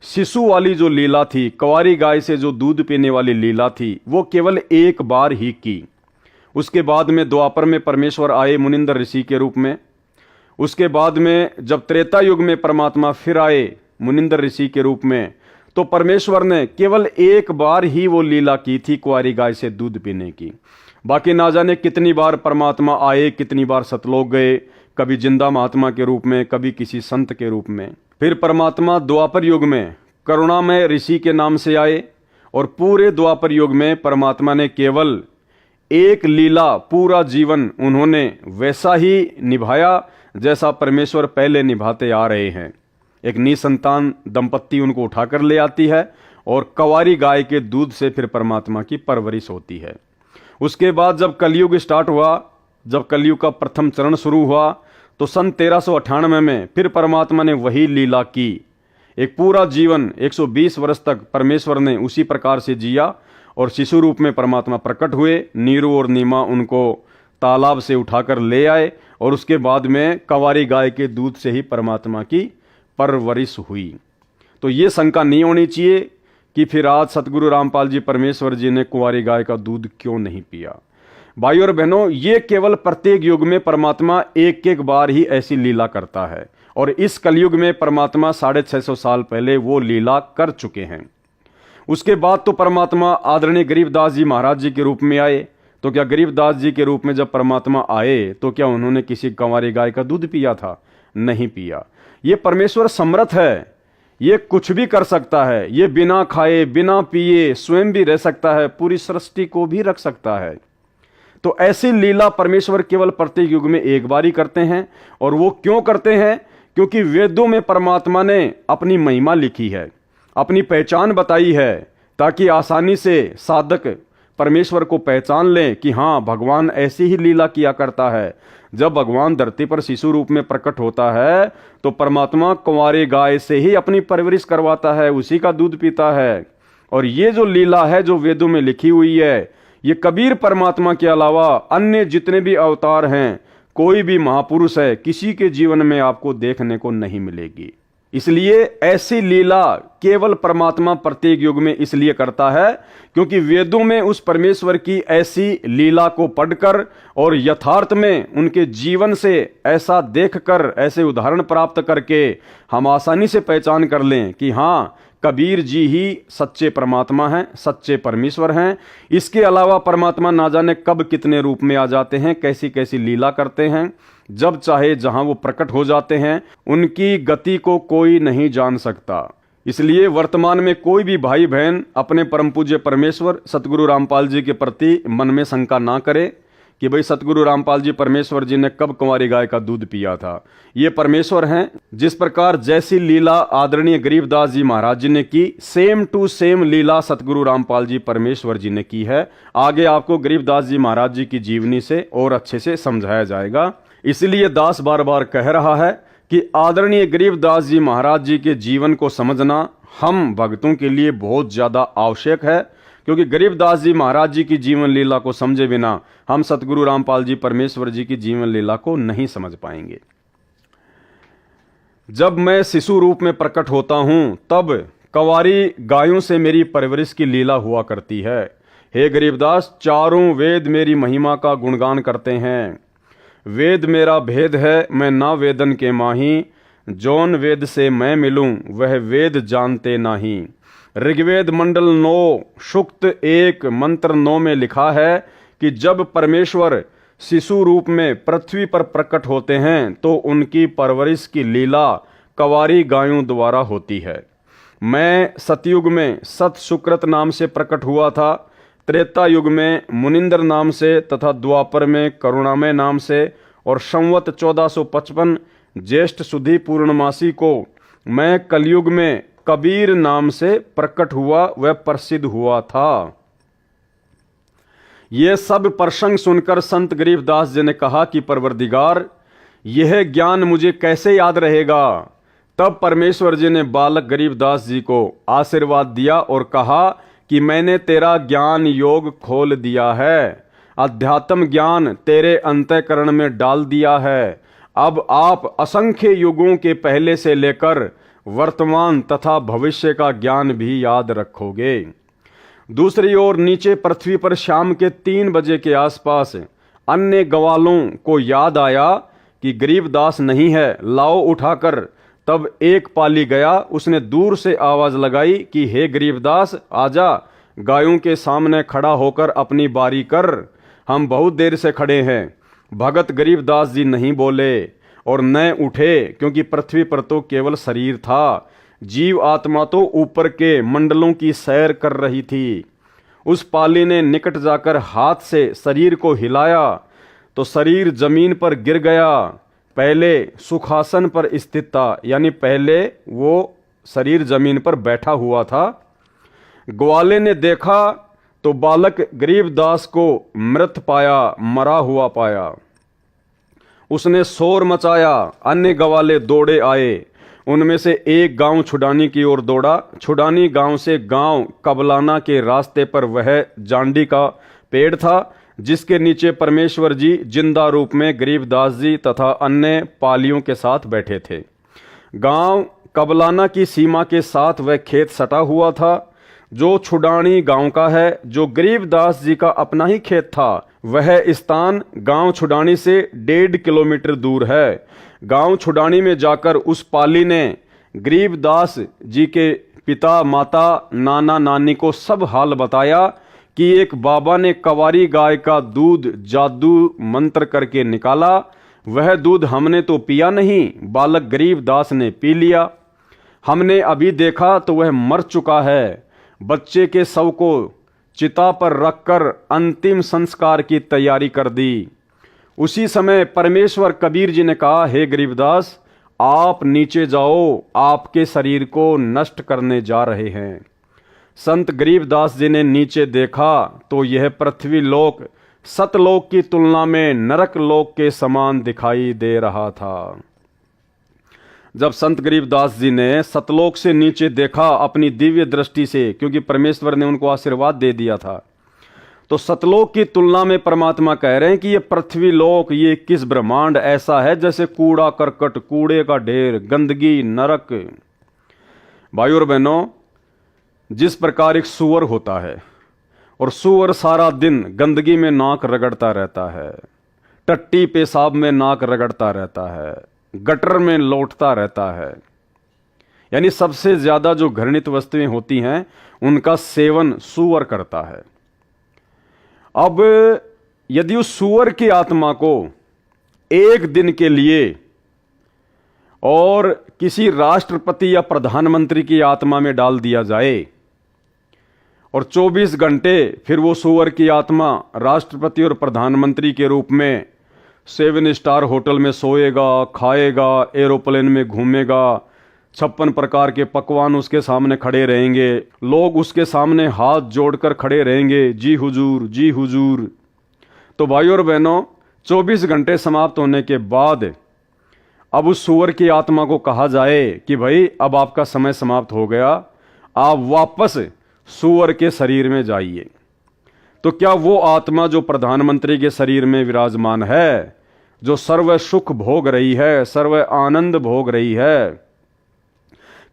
शिशु वाली जो लीला थी, कंवारी गाय से जो दूध पीने वाली लीला थी, वो केवल एक बार ही की। उसके बाद में द्वापर में परमेश्वर आए मुनिंदर ऋषि के रूप में। उसके बाद में जब त्रेता युग में परमात्मा फिर आए मुनिंदर ऋषि के रूप में, तो परमेश्वर ने केवल एक बार ही वो लीला की थी कुंवारी गाय से दूध पीने की। बाकी ना जाने कितनी बार परमात्मा आए, कितनी बार सतलोक गए, कभी जिंदा महात्मा के रूप में, कभी किसी संत के रूप में। फिर परमात्मा द्वापर युग में करुणामय ऋषि के नाम से आए और पूरे द्वापर युग में परमात्मा ने केवल एक लीला, पूरा जीवन उन्होंने वैसा ही निभाया जैसा परमेश्वर पहले निभाते आ रहे हैं। एक निसंतान दंपत्ति उनको उठाकर ले आती है और कंवारी गाय के दूध से फिर परमात्मा की परवरिश होती है। उसके बाद जब कलयुग स्टार्ट हुआ, जब कलयुग का प्रथम चरण शुरू हुआ, तो सन 1398 में फिर परमात्मा ने वही लीला की। एक पूरा जीवन 120 वर्ष तक परमेश्वर ने उसी प्रकार से जिया और शिशु रूप में परमात्मा प्रकट हुए। नीरू और नीमा उनको तालाब से उठाकर ले आए और उसके बाद में कंवारी गाय के दूध से ही परमात्मा की परवरिश हुई। तो ये शंका नहीं होनी चाहिए कि फिर आज सतगुरु रामपाल जी परमेश्वर जी ने कुंवारी गाय का दूध क्यों नहीं पिया। भाइयों और बहनों, ये केवल प्रत्येक युग में परमात्मा एक एक बार ही ऐसी लीला करता है और इस कलयुग में परमात्मा 650 साल पहले वो लीला कर चुके हैं। उसके बाद तो परमात्मा आदरणीय गरीबदास जी महाराज जी के रूप में आए। तो क्या गरीबदास जी के रूप में जब परमात्मा आए तो क्या उन्होंने किसी कंवारी गाय का दूध पिया था? नहीं पिया। ये परमेश्वर समर्थ है, ये कुछ भी कर सकता है। ये बिना खाए बिना पिए स्वयं भी रह सकता है, पूरी सृष्टि को भी रख सकता है। तो ऐसी लीला परमेश्वर केवल प्रत्येक युग में एक बार ही करते हैं। और वो क्यों करते हैं? क्योंकि वेदों में परमात्मा ने अपनी महिमा लिखी है, अपनी पहचान बताई है, ताकि आसानी से साधक परमेश्वर को पहचान लें कि हाँ, भगवान ऐसी ही लीला किया करता है। जब भगवान धरती पर शिशु रूप में प्रकट होता है तो परमात्मा कुंवारी गाय से ही अपनी परवरिश करवाता है, उसी का दूध पीता है। और ये जो लीला है जो वेदों में लिखी हुई है, ये कबीर परमात्मा के अलावा अन्य जितने भी अवतार हैं, कोई भी महापुरुष है, किसी के जीवन में आपको देखने को नहीं मिलेगी। इसलिए ऐसी लीला केवल परमात्मा प्रत्येक युग में इसलिए करता है क्योंकि वेदों में उस परमेश्वर की ऐसी लीला को पढ़कर और यथार्थ में उनके जीवन से ऐसा देखकर, ऐसे उदाहरण प्राप्त करके हम आसानी से पहचान कर लें कि हाँ, कबीर जी ही सच्चे परमात्मा हैं, सच्चे परमेश्वर हैं। इसके अलावा परमात्मा ना जाने कब कितने रूप में आ जाते हैं, कैसी कैसी लीला करते हैं। जब चाहे जहां वो प्रकट हो जाते हैं, उनकी गति को कोई नहीं जान सकता। इसलिए वर्तमान में कोई भी भाई बहन अपने परम पूज्य परमेश्वर सतगुरु रामपाल जी के प्रति मन में शंका ना करे कि भाई सतगुरु रामपाल जी परमेश्वर जी ने कब कुंवारी गाय का दूध पिया था। ये परमेश्वर हैं। जिस प्रकार जैसी लीला आदरणीय गरीबदास जी महाराज जी ने की, सेम टू सेम लीला सतगुरु रामपाल जी परमेश्वर जी ने की है। आगे आपको गरीबदास जी महाराज जी की जीवनी से और अच्छे से समझाया जाएगा। इसलिए दास बार बार कह रहा है कि आदरणीय गरीबदास जी महाराज जी के जीवन को समझना हम भक्तों के लिए बहुत ज्यादा आवश्यक है, क्योंकि गरीबदास जी महाराज जी की जीवन लीला को समझे बिना हम सतगुरु रामपाल जी परमेश्वर जी की जीवन लीला को नहीं समझ पाएंगे। जब मैं शिशु रूप में प्रकट होता हूं तब कंवारी गायों से मेरी परवरिश की लीला हुआ करती है। हे गरीबदास, चारों वेद मेरी महिमा का गुणगान करते हैं। वेद मेरा भेद है, मैं ना वेदन के माही, जौन वेद से मैं मिलूं वह वेद जानते नाही। ऋग्वेद मंडल 9 सूक्त 1 मंत्र 9 में लिखा है कि जब परमेश्वर शिशु रूप में पृथ्वी पर प्रकट होते हैं तो उनकी परवरिश की लीला कंवारी गायों द्वारा होती है। मैं सतयुग में सत सुकृत नाम से प्रकट हुआ था, त्रेता युग में मुनिंदर नाम से तथा द्वापर में करुणामय नाम से, और संवत 1455 ज्येष्ठ सुधी पूर्णमासी को मैं कलयुग में कबीर नाम से प्रकट हुआ, वह प्रसिद्ध हुआ था। यह सब प्रसंग सुनकर संत गरीबदास जी ने कहा कि परवरदिगार, यह ज्ञान मुझे कैसे याद रहेगा। तब परमेश्वर जी ने बालक गरीबदास जी को आशीर्वाद दिया और कहा कि मैंने तेरा ज्ञान योग खोल दिया है, अध्यात्म ज्ञान तेरे अंतःकरण में डाल दिया है। अब आप असंख्य युगों के पहले से लेकर वर्तमान तथा भविष्य का ज्ञान भी याद रखोगे। दूसरी ओर नीचे पृथ्वी पर शाम के 3 बजे के आसपास अन्य ग्वालों को याद आया कि गरीबदास नहीं है, लाओ उठाकर। तब एक पाली गया, उसने दूर से आवाज लगाई कि हे गरीबदास आजा, गायों के सामने खड़ा होकर अपनी बारी कर। हम बहुत देर से खड़े हैं। भगत गरीबदास जी नहीं बोले और न उठे, क्योंकि पृथ्वी पर तो केवल शरीर था, जीव आत्मा तो ऊपर के मंडलों की सैर कर रही थी। उस पाली ने निकट जाकर हाथ से शरीर को हिलाया तो शरीर जमीन पर गिर गया। पहले सुखासन पर स्थित था, यानी पहले वो शरीर जमीन पर बैठा हुआ था। ग्वाले ने देखा तो बालक गरीबदास को मृत पाया, मरा हुआ पाया। उसने शोर मचाया, अन्य ग्वाले दौड़े आए। उनमें से एक गांव छुडानी की ओर दौड़ा। छुडानी गांव से गांव कबलाना के रास्ते पर वह जांडी का पेड़ था, जिसके नीचे परमेश्वर जी जिंदा रूप में गरीबदास जी तथा अन्य पालियों के साथ बैठे थे। गांव कबलाना की सीमा के साथ वह खेत सटा हुआ था जो छुडानी गांव का है, जो गरीबदास जी का अपना ही खेत था। वह स्थान गांव छुडानी से 1.5 किलोमीटर दूर है। गांव छुडानी में जाकर उस पाली ने गरीबदास जी के पिता, माता, नाना, नानी को सब हाल बताया कि एक बाबा ने कवारी गाय का दूध जादू मंत्र करके निकाला। वह दूध हमने तो पिया नहीं, बालक गरीबदास ने पी लिया। हमने अभी देखा तो वह मर चुका है। बच्चे के शव को चिता पर रखकर अंतिम संस्कार की तैयारी कर दी। उसी समय परमेश्वर कबीर जी ने कहा, हे गरीबदास, आप नीचे जाओ, आपके शरीर को नष्ट करने जा रहे हैं। संत गरीबदास जी ने नीचे देखा तो यह पृथ्वी लोक सतलोक की तुलना में नरक लोक के समान दिखाई दे रहा था। जब संत गरीबदास जी ने सतलोक से नीचे देखा अपनी दिव्य दृष्टि से, क्योंकि परमेश्वर ने उनको आशीर्वाद दे दिया था, तो सतलोक की तुलना में परमात्मा कह रहे हैं कि ये पृथ्वी लोक, ये किस ब्रह्मांड ऐसा है जैसे कूड़ा करकट, कूड़े का ढेर, गंदगी, नरक। भाइयों और बहनों, जिस प्रकार एक सूअर होता है और सूअर सारा दिन गंदगी में नाक रगड़ता रहता है, टट्टी पेशाब में नाक रगड़ता रहता है, गटर में लौटता रहता है, यानी सबसे ज्यादा जो घृणित वस्तुएं होती हैं उनका सेवन सूअर करता है। अब यदि उस सूअर की आत्मा को एक दिन के लिए और किसी राष्ट्रपति या प्रधानमंत्री की आत्मा में डाल दिया जाए और 24 घंटे फिर वो सूअर की आत्मा राष्ट्रपति और प्रधानमंत्री के रूप में 7 स्टार होटल में सोएगा, खाएगा, एरोप्लेन में घूमेगा, 56 प्रकार के पकवान उसके सामने खड़े रहेंगे, लोग उसके सामने हाथ जोड़कर खड़े रहेंगे, जी हुजूर, जी हुजूर। तो भाइयों और बहनों, 24 घंटे समाप्त होने के बाद अब उस सूअर की आत्मा को कहा जाए कि भाई अब आपका समय समाप्त हो गया, आप वापस सूअर के शरीर में जाइए। तो क्या वो आत्मा जो प्रधानमंत्री के शरीर में विराजमान है, जो सर्व सुख भोग रही है, सर्व आनंद भोग रही है,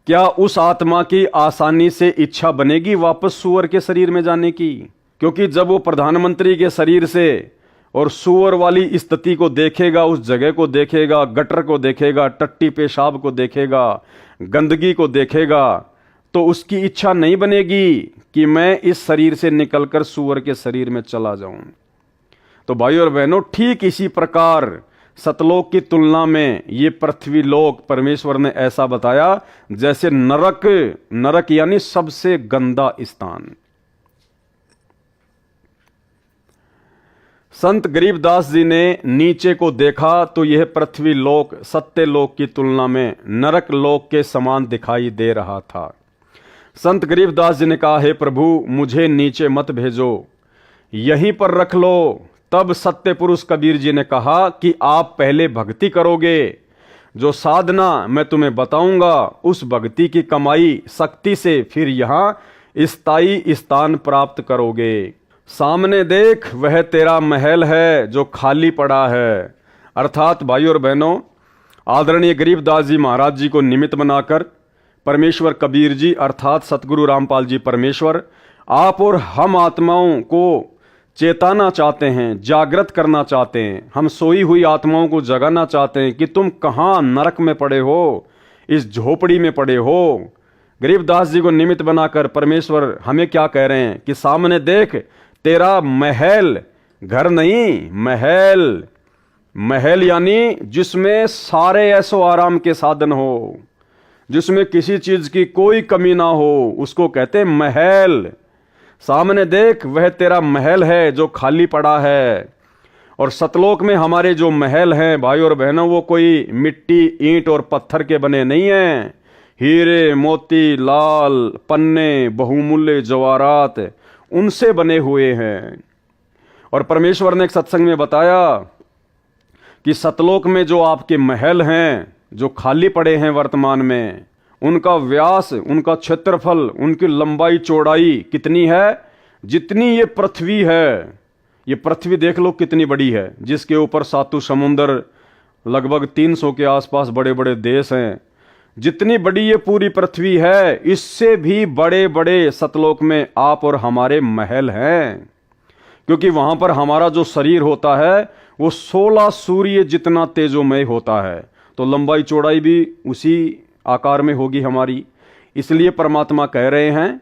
क्या उस आत्मा की आसानी से इच्छा बनेगी वापस सूअर के शरीर में जाने की? क्योंकि जब वो प्रधानमंत्री के शरीर से और सूअर वाली स्थिति को देखेगा, उस जगह को देखेगा, गटर को देखेगा, टट्टी पेशाब को देखेगा, गंदगी को देखेगा, तो उसकी इच्छा नहीं बनेगी कि मैं इस शरीर से निकलकर सूअर के शरीर में चला जाऊं। तो भाइयों और बहनों, ठीक इसी प्रकार सतलोक की तुलना में ये पृथ्वी लोक परमेश्वर ने ऐसा बताया जैसे नरक, नरक यानी सबसे गंदा स्थान। संत गरीबदास जी ने नीचे को देखा तो यह पृथ्वी लोक सत्य लोक की तुलना में नरक लोक के समान दिखाई दे रहा था। संत गरीबदास जी ने कहा, हे प्रभु, मुझे नीचे मत भेजो, यहीं पर रख लो। तब सत्य पुरुष कबीर जी ने कहा कि आप पहले भक्ति करोगे, जो साधना मैं तुम्हें बताऊंगा, उस भक्ति की कमाई शक्ति से फिर यहां स्थायी स्थान प्राप्त करोगे। सामने देख, वह तेरा महल है जो खाली पड़ा है। अर्थात भाइयों और बहनों, आदरणीय गरीबदास जी महाराज जी को निमित्त बनाकर परमेश्वर कबीर जी अर्थात सतगुरु रामपाल जी परमेश्वर आप और हम आत्माओं को चेताना चाहते हैं, जागृत करना चाहते हैं। हम सोई हुई आत्माओं को जगाना चाहते हैं कि तुम कहाँ नरक में पड़े हो, इस झोपड़ी में पड़े हो। गरीबदास जी को निमित्त बनाकर परमेश्वर हमें क्या कह रहे हैं कि सामने देख, तेरा महल घर नहीं, महल। महल यानी जिसमें सारे ऐसो आराम के साधन हो, जिसमें किसी चीज की कोई कमी ना हो, उसको कहते हैं महल। सामने देख, वह तेरा महल है जो खाली पड़ा है। और सतलोक में हमारे जो महल हैं भाई और बहनों, वो कोई मिट्टी, ईंट और पत्थर के बने नहीं हैं। हीरे, मोती, लाल, पन्ने, बहुमूल्य जवाहरात, उनसे बने हुए हैं। और परमेश्वर ने एक सत्संग में बताया कि सतलोक में जो आपके महल हैं, जो खाली पड़े हैं वर्तमान में, उनका व्यास, उनका क्षेत्रफल, उनकी लंबाई चौड़ाई कितनी है? जितनी ये पृथ्वी है। ये पृथ्वी देख लो कितनी बड़ी है, जिसके ऊपर 7 समुंदर, लगभग 300 के आसपास बड़े बड़े देश हैं। जितनी बड़ी ये पूरी पृथ्वी है, इससे भी बड़े बड़े सतलोक में आप और हमारे महल हैं। क्योंकि वहां पर हमारा जो शरीर होता है वो 16 सूर्य जितना तेजोमय होता है, तो लंबाई चौड़ाई भी उसी आकार में होगी हमारी। इसलिए परमात्मा कह रहे हैं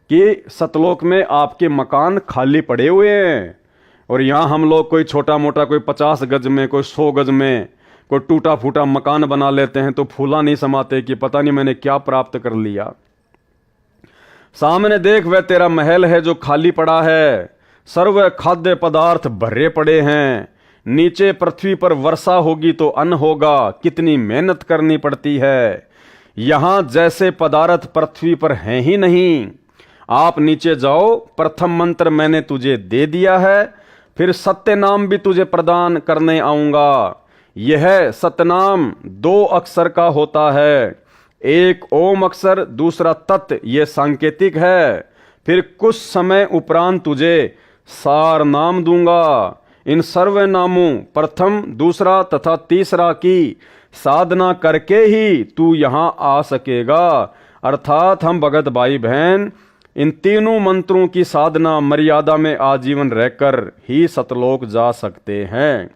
कि सतलोक में आपके मकान खाली पड़े हुए हैं। और यहाँ हम लोग कोई छोटा मोटा, कोई 50 गज में, कोई 100 गज में, कोई टूटा फूटा मकान बना लेते हैं, तो फूला नहीं समाते कि पता नहीं मैंने क्या प्राप्त कर लिया। सामने देख, वह तेरा महल है जो खाली पड़ा है। सर्व खाद्य पदार्थ भरे पड़े हैं। नीचे पृथ्वी पर वर्षा होगी तो अन्न होगा। कितनी मेहनत करनी पड़ती है। यहां जैसे पदार्थ पृथ्वी पर हैं ही नहीं। आप नीचे जाओ, प्रथम मंत्र मैंने तुझे दे दिया है, फिर सत्य नाम भी तुझे प्रदान करने आऊंगा। यह सतनाम 2 अक्षर का होता है, एक ओम अक्षर, दूसरा तत्, ये सांकेतिक है। फिर कुछ समय उपरांत तुझे सार नाम दूंगा। इन सर्व नामों प्रथम, दूसरा तथा तीसरा की साधना करके ही तू यहां आ सकेगा। अर्थात हम भगत भाई बहन इन तीनों मंत्रों की साधना मर्यादा में आजीवन रहकर ही सतलोक जा सकते हैं।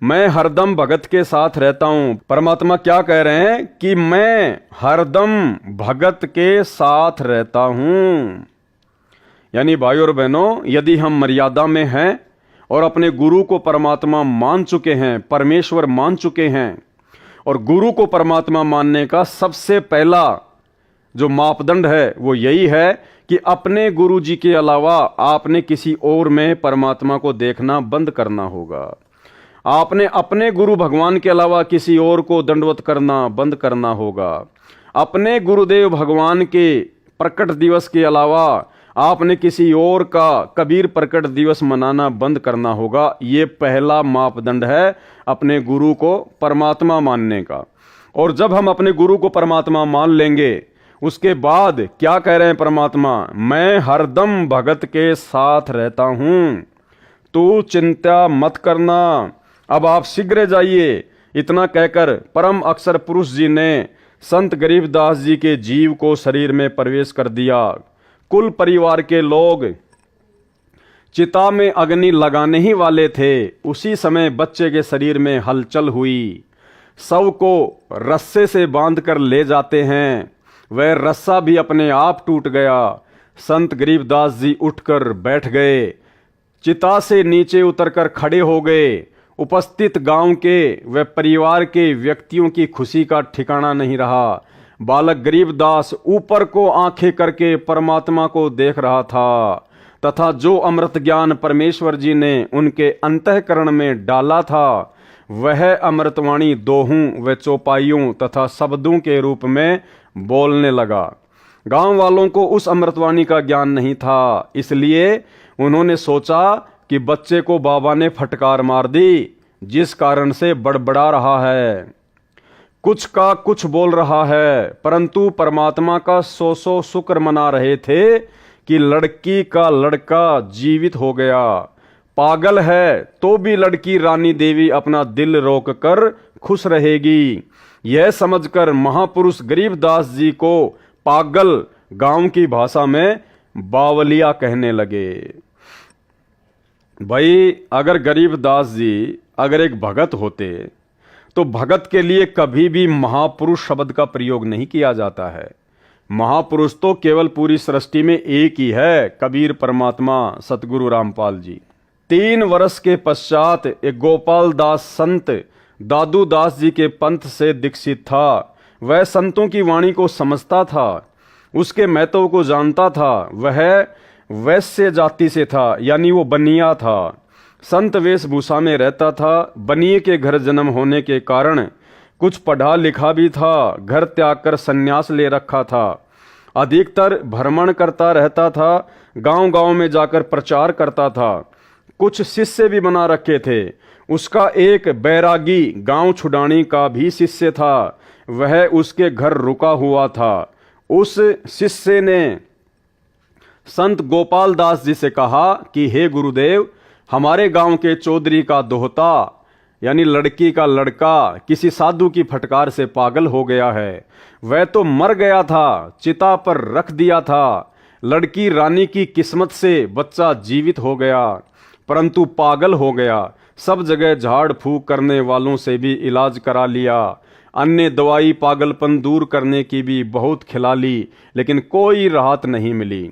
मैं हरदम भगत के साथ रहता हूं। परमात्मा क्या कह रहे हैं कि मैं हरदम भगत के साथ रहता हूं। यानी भाई और बहनों, यदि हम मर्यादा में हैं और अपने गुरु को परमात्मा मान चुके हैं, परमेश्वर मान चुके हैं, और गुरु को परमात्मा मानने का सबसे पहला जो मापदंड है वो यही है कि अपने गुरु जी के अलावा आपने किसी और में परमात्मा को देखना बंद करना होगा। आपने अपने गुरु भगवान के अलावा किसी और को दंडवत करना बंद करना होगा। अपने गुरुदेव भगवान के प्रकट दिवस के अलावा आपने किसी और का कबीर प्रकट दिवस मनाना बंद करना होगा। ये पहला मापदंड है अपने गुरु को परमात्मा मानने का। और जब हम अपने गुरु को परमात्मा मान लेंगे, उसके बाद क्या कह रहे हैं परमात्मा? मैं हरदम भगत के साथ रहता हूं, तू चिंता मत करना, अब आप शीघ्र जाइए। इतना कहकर परम अक्षर पुरुष जी ने संत गरीबदास जी के जीव को शरीर में प्रवेश कर दिया। कुल परिवार के लोग चिता में अग्नि लगाने ही वाले थे। उसी समय बच्चे के शरीर में हलचल हुई। शव को रस्से से बांधकर ले जाते हैं, वह रस्सा भी अपने आप टूट गया। संत गरीबदास जी उठकर बैठ गए, चिता से नीचे उतरकर खड़े हो गए। उपस्थित गांव के व परिवार के व्यक्तियों की खुशी का ठिकाना नहीं रहा। बालक गरीबदास ऊपर को आंखें करके परमात्मा को देख रहा था, तथा जो अमृत ज्ञान परमेश्वर जी ने उनके अंतःकरण में डाला था, वह अमृतवाणी दोहों व चौपाइयों तथा शब्दों के रूप में बोलने लगा। गांव वालों को उस अमृतवाणी का ज्ञान नहीं था, इसलिए उन्होंने सोचा कि बच्चे को बाबा ने फटकार मार दी, जिस कारण से बड़बड़ा रहा है, कुछ का कुछ बोल रहा है। परंतु परमात्मा का सौ शुक्र मना रहे थे कि लड़की का लड़का जीवित हो गया। पागल है तो भी लड़की रानी देवी अपना दिल रोक कर खुश रहेगी। यह समझकर महापुरुष गरीबदास जी को पागल गांव की भाषा में बावलिया कहने लगे। भाई, अगर गरीबदास जी अगर एक भगत होते तो भगत के लिए कभी भी महापुरुष शब्द का प्रयोग नहीं किया जाता है। महापुरुष तो केवल पूरी सृष्टि में एक ही है, कबीर परमात्मा सतगुरु रामपाल जी। 3 वर्ष के पश्चात एक गोपाल दास संत दादू दास जी के पंथ से दीक्षित था। वह संतों की वाणी को समझता था, उसके महत्व को जानता था। वह वैश्य जाति से था, यानी वो बनिया था। संत वेशभूषा में रहता था। बनिए के घर जन्म होने के कारण कुछ पढ़ा लिखा भी था। घर त्याग कर संन्यास ले रखा था। अधिकतर भ्रमण करता रहता था, गांव-गांव में जाकर प्रचार करता था। कुछ शिष्य भी बना रखे थे। उसका एक बैरागी गांव छुड़ानी का भी शिष्य था, वह उसके घर रुका हुआ था। उस शिष्य ने संत गोपाल दास जी से कहा कि हे गुरुदेव, हमारे गांव के चौधरी का दोहता यानी लड़की का लड़का किसी साधु की फटकार से पागल हो गया है। वह तो मर गया था, चिता पर रख दिया था। लड़की रानी की किस्मत से बच्चा जीवित हो गया, परंतु पागल हो गया। सब जगह झाड़ फूक करने वालों से भी इलाज करा लिया। अन्य दवाई पागलपन दूर करने की भी बहुत खिला ली, लेकिन कोई राहत नहीं मिली।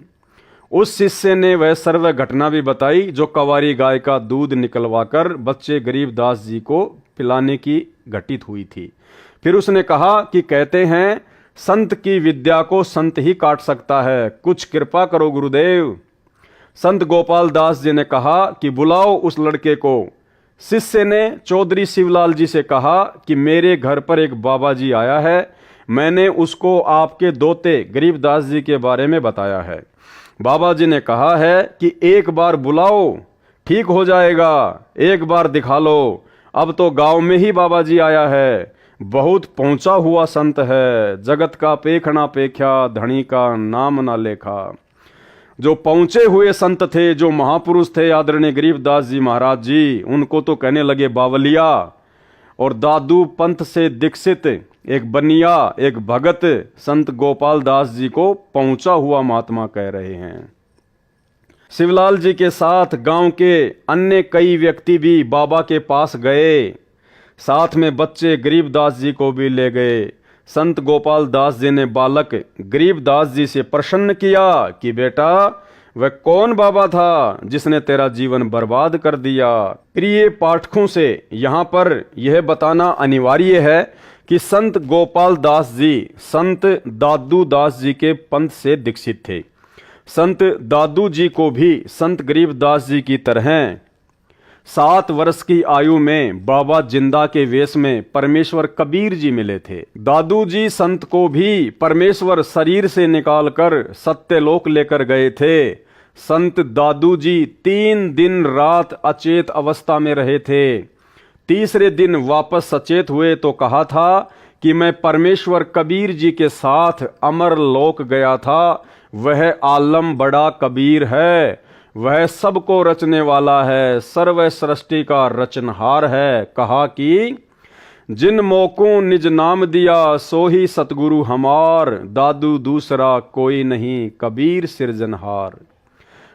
उस शिष्य ने वह सर्व घटना भी बताई जो कवारी गाय का दूध निकलवाकर बच्चे गरीब दास जी को पिलाने की घटित हुई थी। फिर उसने कहा कि कहते हैं संत की विद्या को संत ही काट सकता है, कुछ कृपा करो गुरुदेव। संत गोपाल दास जी ने कहा कि बुलाओ उस लड़के को। शिष्य ने चौधरी शिवलाल जी से कहा कि मेरे घर पर एक बाबा जी आया है, मैंने उसको आपके दोते गरीबदास जी के बारे में बताया है। बाबा जी ने कहा है कि एक बार बुलाओ, ठीक हो जाएगा, एक बार दिखा लो। अब तो गांव में ही बाबा जी आया है, बहुत पहुंचा हुआ संत है, जगत का पेखना पेख्या, धनी का नाम ना लेखा। जो पहुंचे हुए संत थे, जो महापुरुष थे आदरणीय गरीबदास जी महाराज जी, उनको तो कहने लगे बावलिया। और दादू पंथ से दीक्षित एक बनिया, एक भगत संत गोपाल दास जी को पहुंचा हुआ महात्मा कह रहे हैं। शिवलाल जी के साथ गांव के अन्य कई व्यक्ति भी बाबा के पास गए, साथ में बच्चे गरीबदास जी को भी ले गए। संत गोपाल दास जी ने बालक गरीबदास जी से प्रश्न किया कि बेटा, वह कौन बाबा था जिसने तेरा जीवन बर्बाद कर दिया। प्रिय पाठकों से यहाँ पर यह बताना अनिवार्य है कि संत गोपाल दास जी संत दादू दास जी के पंथ से दीक्षित थे। संत दादू जी को भी संत गरीबदास जी की तरह 7 वर्ष की आयु में बाबा जिंदा के वेश में परमेश्वर कबीर जी मिले थे। दादू जी संत को भी परमेश्वर शरीर से निकालकर सत्यलोक लेकर गए थे। संत दादू जी 3 दिन रात अचेत अवस्था में रहे थे। तीसरे दिन वापस सचेत हुए तो कहा था कि मैं परमेश्वर कबीर जी के साथ अमर लोक गया था। वह आलम बड़ा कबीर है, वह सबको रचने वाला है, सर्व सृष्टि का रचनहार है। कहा कि जिन मौकों निज नाम दिया, सो ही सतगुरु हमार, दादू दूसरा कोई नहीं, कबीर सिरजनहार।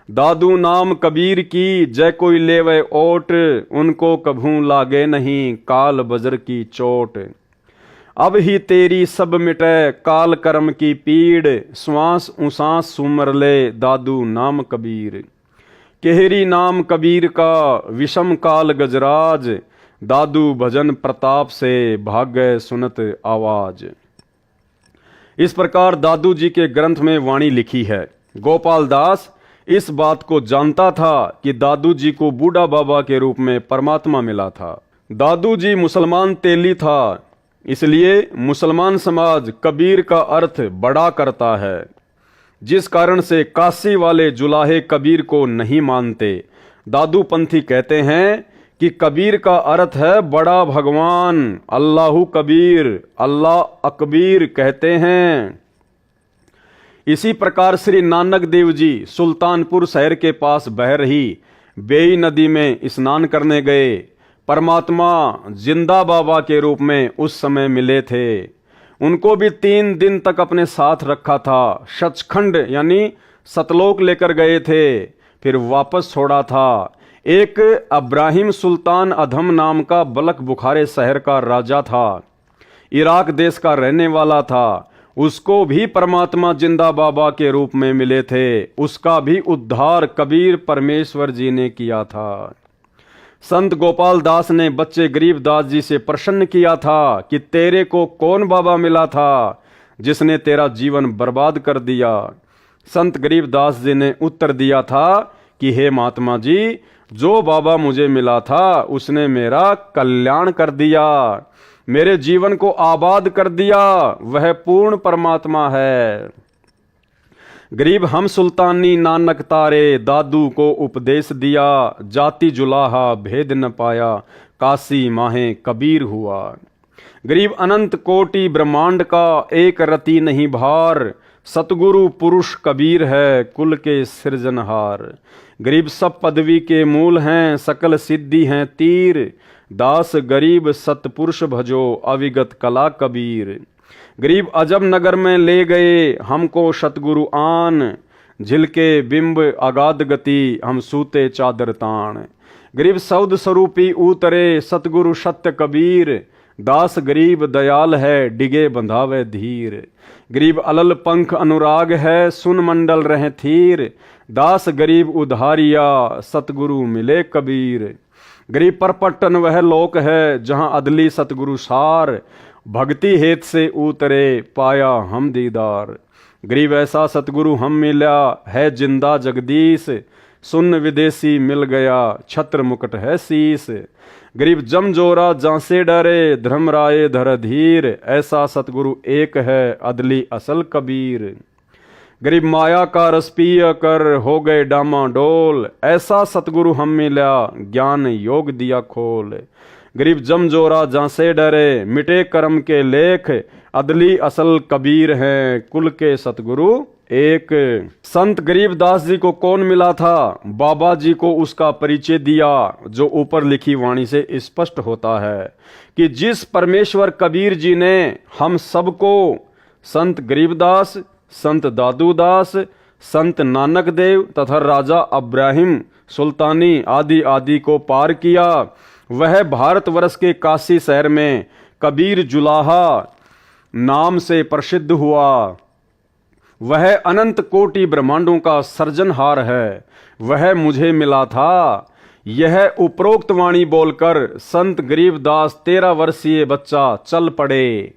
दादू नाम कबीर की, जय कोई लेवे ओट, उनको कभू लागे नहीं, काल बजर की चोट। अब ही तेरी सब मिटे, काल कर्म की पीड़, श्वास उसास सुमर ले, दादू नाम कबीर। केहरी नाम कबीर का, विषम काल गजराज, दादू भजन प्रताप से, भाग गए सुनत आवाज। इस प्रकार दादू जी के ग्रंथ में वाणी लिखी है। गोपाल दास इस बात को जानता था कि दादू जी को बूढ़ा बाबा के रूप में परमात्मा मिला था। दादू जी मुसलमान तेली था, इसलिए मुसलमान समाज कबीर का अर्थ बड़ा करता है, जिस कारण से काशी वाले जुलाहे कबीर को नहीं मानते। दादू पंथी कहते हैं कि कबीर का अर्थ है बड़ा भगवान, अल्लाहु कबीर, अल्लाह अकबीर कहते हैं। इसी प्रकार श्री नानक देव जी सुल्तानपुर शहर के पास बह रही बेई नदी में स्नान करने गए। परमात्मा जिंदा बाबा के रूप में उस समय मिले थे। उनको भी 3 दिन तक अपने साथ रखा था। सचखंड यानी सतलोक लेकर गए थे, फिर वापस छोड़ा था। एक अब्राहिम सुल्तान अधम नाम का बलक बुखारे शहर का राजा था, इराक देश का रहने वाला था। उसको भी परमात्मा जिंदा बाबा के रूप में मिले थे। उसका भी उद्धार कबीर परमेश्वर जी ने किया था। संत गोपाल दास ने बच्चे गरीबदास जी से प्रश्न किया था कि तेरे को कौन बाबा मिला था जिसने तेरा जीवन बर्बाद कर दिया। संत गरीबदास जी ने उत्तर दिया था कि हे महात्मा जी, जो बाबा मुझे मिला था उसने मेरा कल्याण कर दिया, मेरे जीवन को आबाद कर दिया, वह पूर्ण परमात्मा है। गरीब हम सुल्तानी नानक तारे, दादू को उपदेश दिया, जाति जुलाहा भेद न पाया, काशी माहे कबीर हुआ। गरीब अनंत कोटि ब्रह्मांड का एक रति नहीं भार, सतगुरु पुरुष कबीर है कुल के सृजनहार। गरीब सब पदवी के मूल हैं, सकल सिद्धि हैं तीर, दास गरीब सतपुरुष भजो अविगत कला कबीर। गरीब अजब नगर में ले गए हमको सतगुरु आन, झिलके बिंब अगाध गति हम सूते चादर तान। गरीब सौद स्वरूपी उतरे सतगुरु सत्य कबीर, दास गरीब दयाल है डिगे बंधावे धीर। गरीब अलल पंख अनुराग है सुन मंडल रहे थीर, दास गरीब उधारिया सतगुरु मिले कबीर। गरीब परपट्टन वह लोक है जहाँ अदली सतगुरु सार, भक्ति हेत से उतरे पाया हम दीदार। गरीब ऐसा सतगुरु हम मिला है जिंदा जगदीश, सुन विदेशी मिल गया छत्र मुकुट है शीस। गरीब जमजोरा जांसे डरे धर्मराय धर धीर, ऐसा सतगुरु एक है अदली असल कबीर। गरीब माया का रस पिय कर हो गए डामाडोल, ऐसा सतगुरु हम मिला ज्ञान योग दिया खोल। गरीब जमजोरा जांसे डरे मिटे कर्म के लेख, अदली असल कबीर हैं कुल के सतगुरु एक। संत गरीबदास जी को कौन मिला था? बाबा जी को उसका परिचय दिया, जो ऊपर लिखी वाणी से स्पष्ट होता है कि जिस परमेश्वर कबीर जी ने हम सबको संत गरीबदास, संत दादूदास, संत नानक देव तथा राजा अब्राहिम सुल्तानी आदि आदि को पार किया, वह भारतवर्ष के काशी शहर में कबीर जुलाहा नाम से प्रसिद्ध हुआ। वह अनंत कोटि ब्रह्मांडों का सृजनहार है, वह मुझे मिला था। यह उपरोक्त वाणी बोलकर संत गरीबदास 13 वर्षीय बच्चा चल पड़े।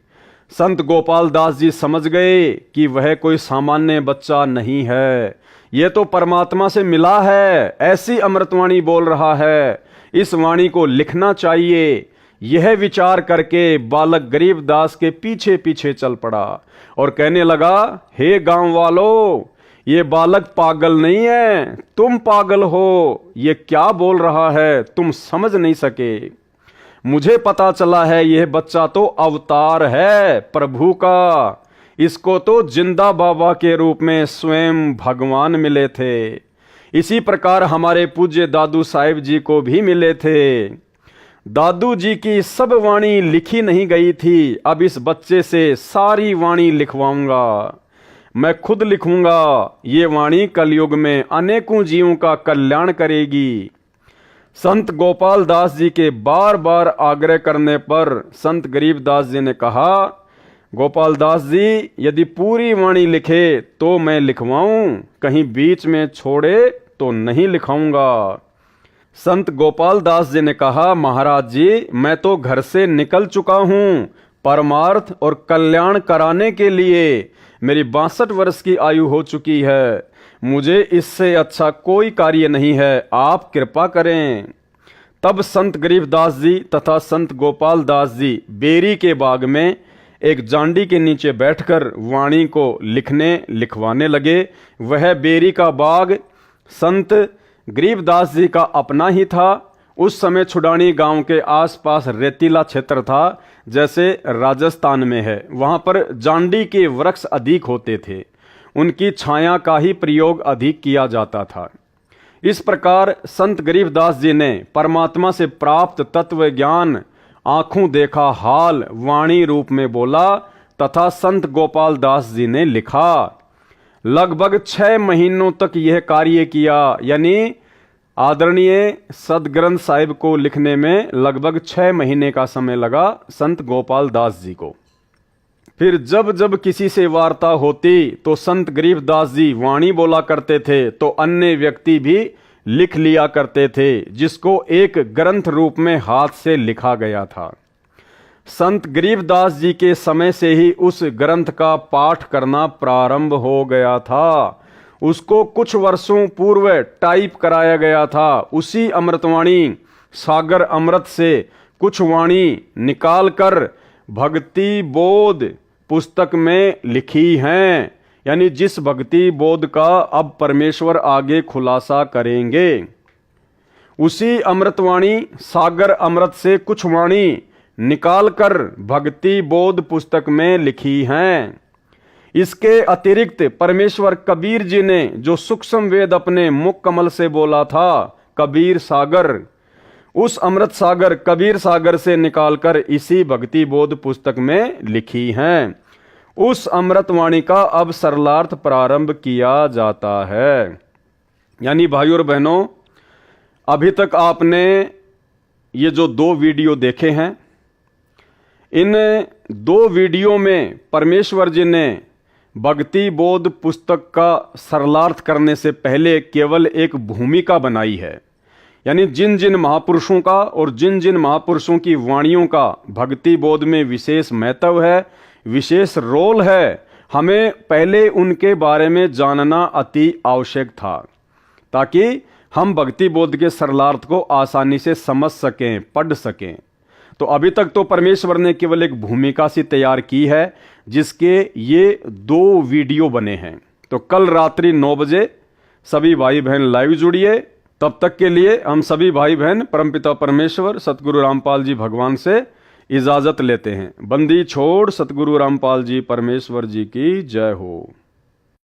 संत गोपाल दास जी समझ गए कि वह कोई सामान्य बच्चा नहीं है, यह तो परमात्मा से मिला है, ऐसी अमृतवाणी बोल रहा है, इस वाणी को लिखना चाहिए। यह विचार करके बालक गरीबदास के पीछे पीछे चल पड़ा और कहने लगा, हे गांव वालों, ये बालक पागल नहीं है, तुम पागल हो। ये क्या बोल रहा है, तुम समझ नहीं सके। मुझे पता चला है यह बच्चा तो अवतार है प्रभु का, इसको तो जिंदा बाबा के रूप में स्वयं भगवान मिले थे। इसी प्रकार हमारे पूज्य दादू साहिब जी को भी मिले थे। दादू जी की सब वाणी लिखी नहीं गई थी, अब इस बच्चे से सारी वाणी लिखवाऊंगा, मैं खुद लिखूंगा। ये वाणी कलयुग में अनेकों जीवों का कल्याण करेगी। संत गोपाल दास जी के बार बार आग्रह करने पर संत गरीबदास जी ने कहा, गोपाल दास जी यदि पूरी वाणी लिखे तो मैं लिखवाऊं, कहीं बीच में छोड़े तो नहीं लिखाऊंगा। संत गोपाल दास जी ने कहा, महाराज जी मैं तो घर से निकल चुका हूं परमार्थ और कल्याण कराने के लिए। मेरी 62 वर्ष की आयु हो चुकी है, मुझे इससे अच्छा कोई कार्य नहीं है, आप कृपा करें। तब संत गरीबदास जी तथा संत गोपाल दास जी बेरी के बाग में एक जांडी के नीचे बैठकर वाणी को लिखवाने लगे। वह बेरी का बाग संत गरीबदास जी का अपना ही था। उस समय छुडानी गांव के आसपास रेतीला क्षेत्र था, जैसे राजस्थान में है। वहां पर जांडी के वृक्ष अधिक होते थे, उनकी छाया का ही प्रयोग अधिक किया जाता था। इस प्रकार संत गरीबदास जी ने परमात्मा से प्राप्त तत्व ज्ञान आंखों देखा हाल वाणी रूप में बोला तथा संत गोपाल दास जी ने लिखा। लगभग 6 महीनों तक यह कार्य किया, यानी आदरणीय सदग्रंथ साहिब को लिखने में लगभग 6 महीने का समय लगा संत गोपाल दास जी को। फिर जब जब किसी से वार्ता होती तो संत गरीबदास जी वाणी बोला करते थे, तो अन्य व्यक्ति भी लिख लिया करते थे, जिसको एक ग्रंथ रूप में हाथ से लिखा गया था। संत गरीबदास जी के समय से ही उस ग्रंथ का पाठ करना प्रारंभ हो गया था। उसको कुछ वर्षों पूर्व टाइप कराया गया था। उसी अमृतवाणी सागर अमृत से कुछ वाणी निकालकर भक्ति बोध पुस्तक में लिखी हैं। यानी जिस भक्ति बोध का अब परमेश्वर आगे खुलासा करेंगे, उसी अमृतवाणी सागर अमृत से कुछ वाणी निकालकर भक्ति बोध पुस्तक में लिखी हैं। इसके अतिरिक्त परमेश्वर कबीर जी ने जो सूक्ष्म वेद अपने मुख कमल से बोला था, कबीर सागर, उस अमृत सागर कबीर सागर से निकालकर इसी भक्ति बोध पुस्तक में लिखी हैं। उस अमृतवाणी का अब सरलार्थ प्रारंभ किया जाता है। यानी भाइयों और बहनों, अभी तक आपने ये जो 2 वीडियो देखे हैं, इन 2 वीडियो में परमेश्वर जी ने भक्ति बोध पुस्तक का सरलार्थ करने से पहले केवल एक भूमिका बनाई है। यानी जिन जिन महापुरुषों का और जिन जिन महापुरुषों की वाणियों का भक्ति बोध में विशेष महत्व है, विशेष रोल है, हमें पहले उनके बारे में जानना अति आवश्यक था, ताकि हम भक्ति बोध के सरलार्थ को आसानी से समझ सकें, पढ़ सकें। तो अभी तक तो परमेश्वर ने केवल एक भूमिका सी तैयार की है, जिसके ये 2 वीडियो बने हैं। तो कल रात्रि 9 बजे सभी भाई बहन लाइव जुड़िए। तब तक के लिए हम सभी भाई बहन परमपिता परमेश्वर सतगुरु रामपाल जी भगवान से इजाजत लेते हैं। बंदी छोड़ सतगुरु रामपाल जी परमेश्वर जी की जय हो।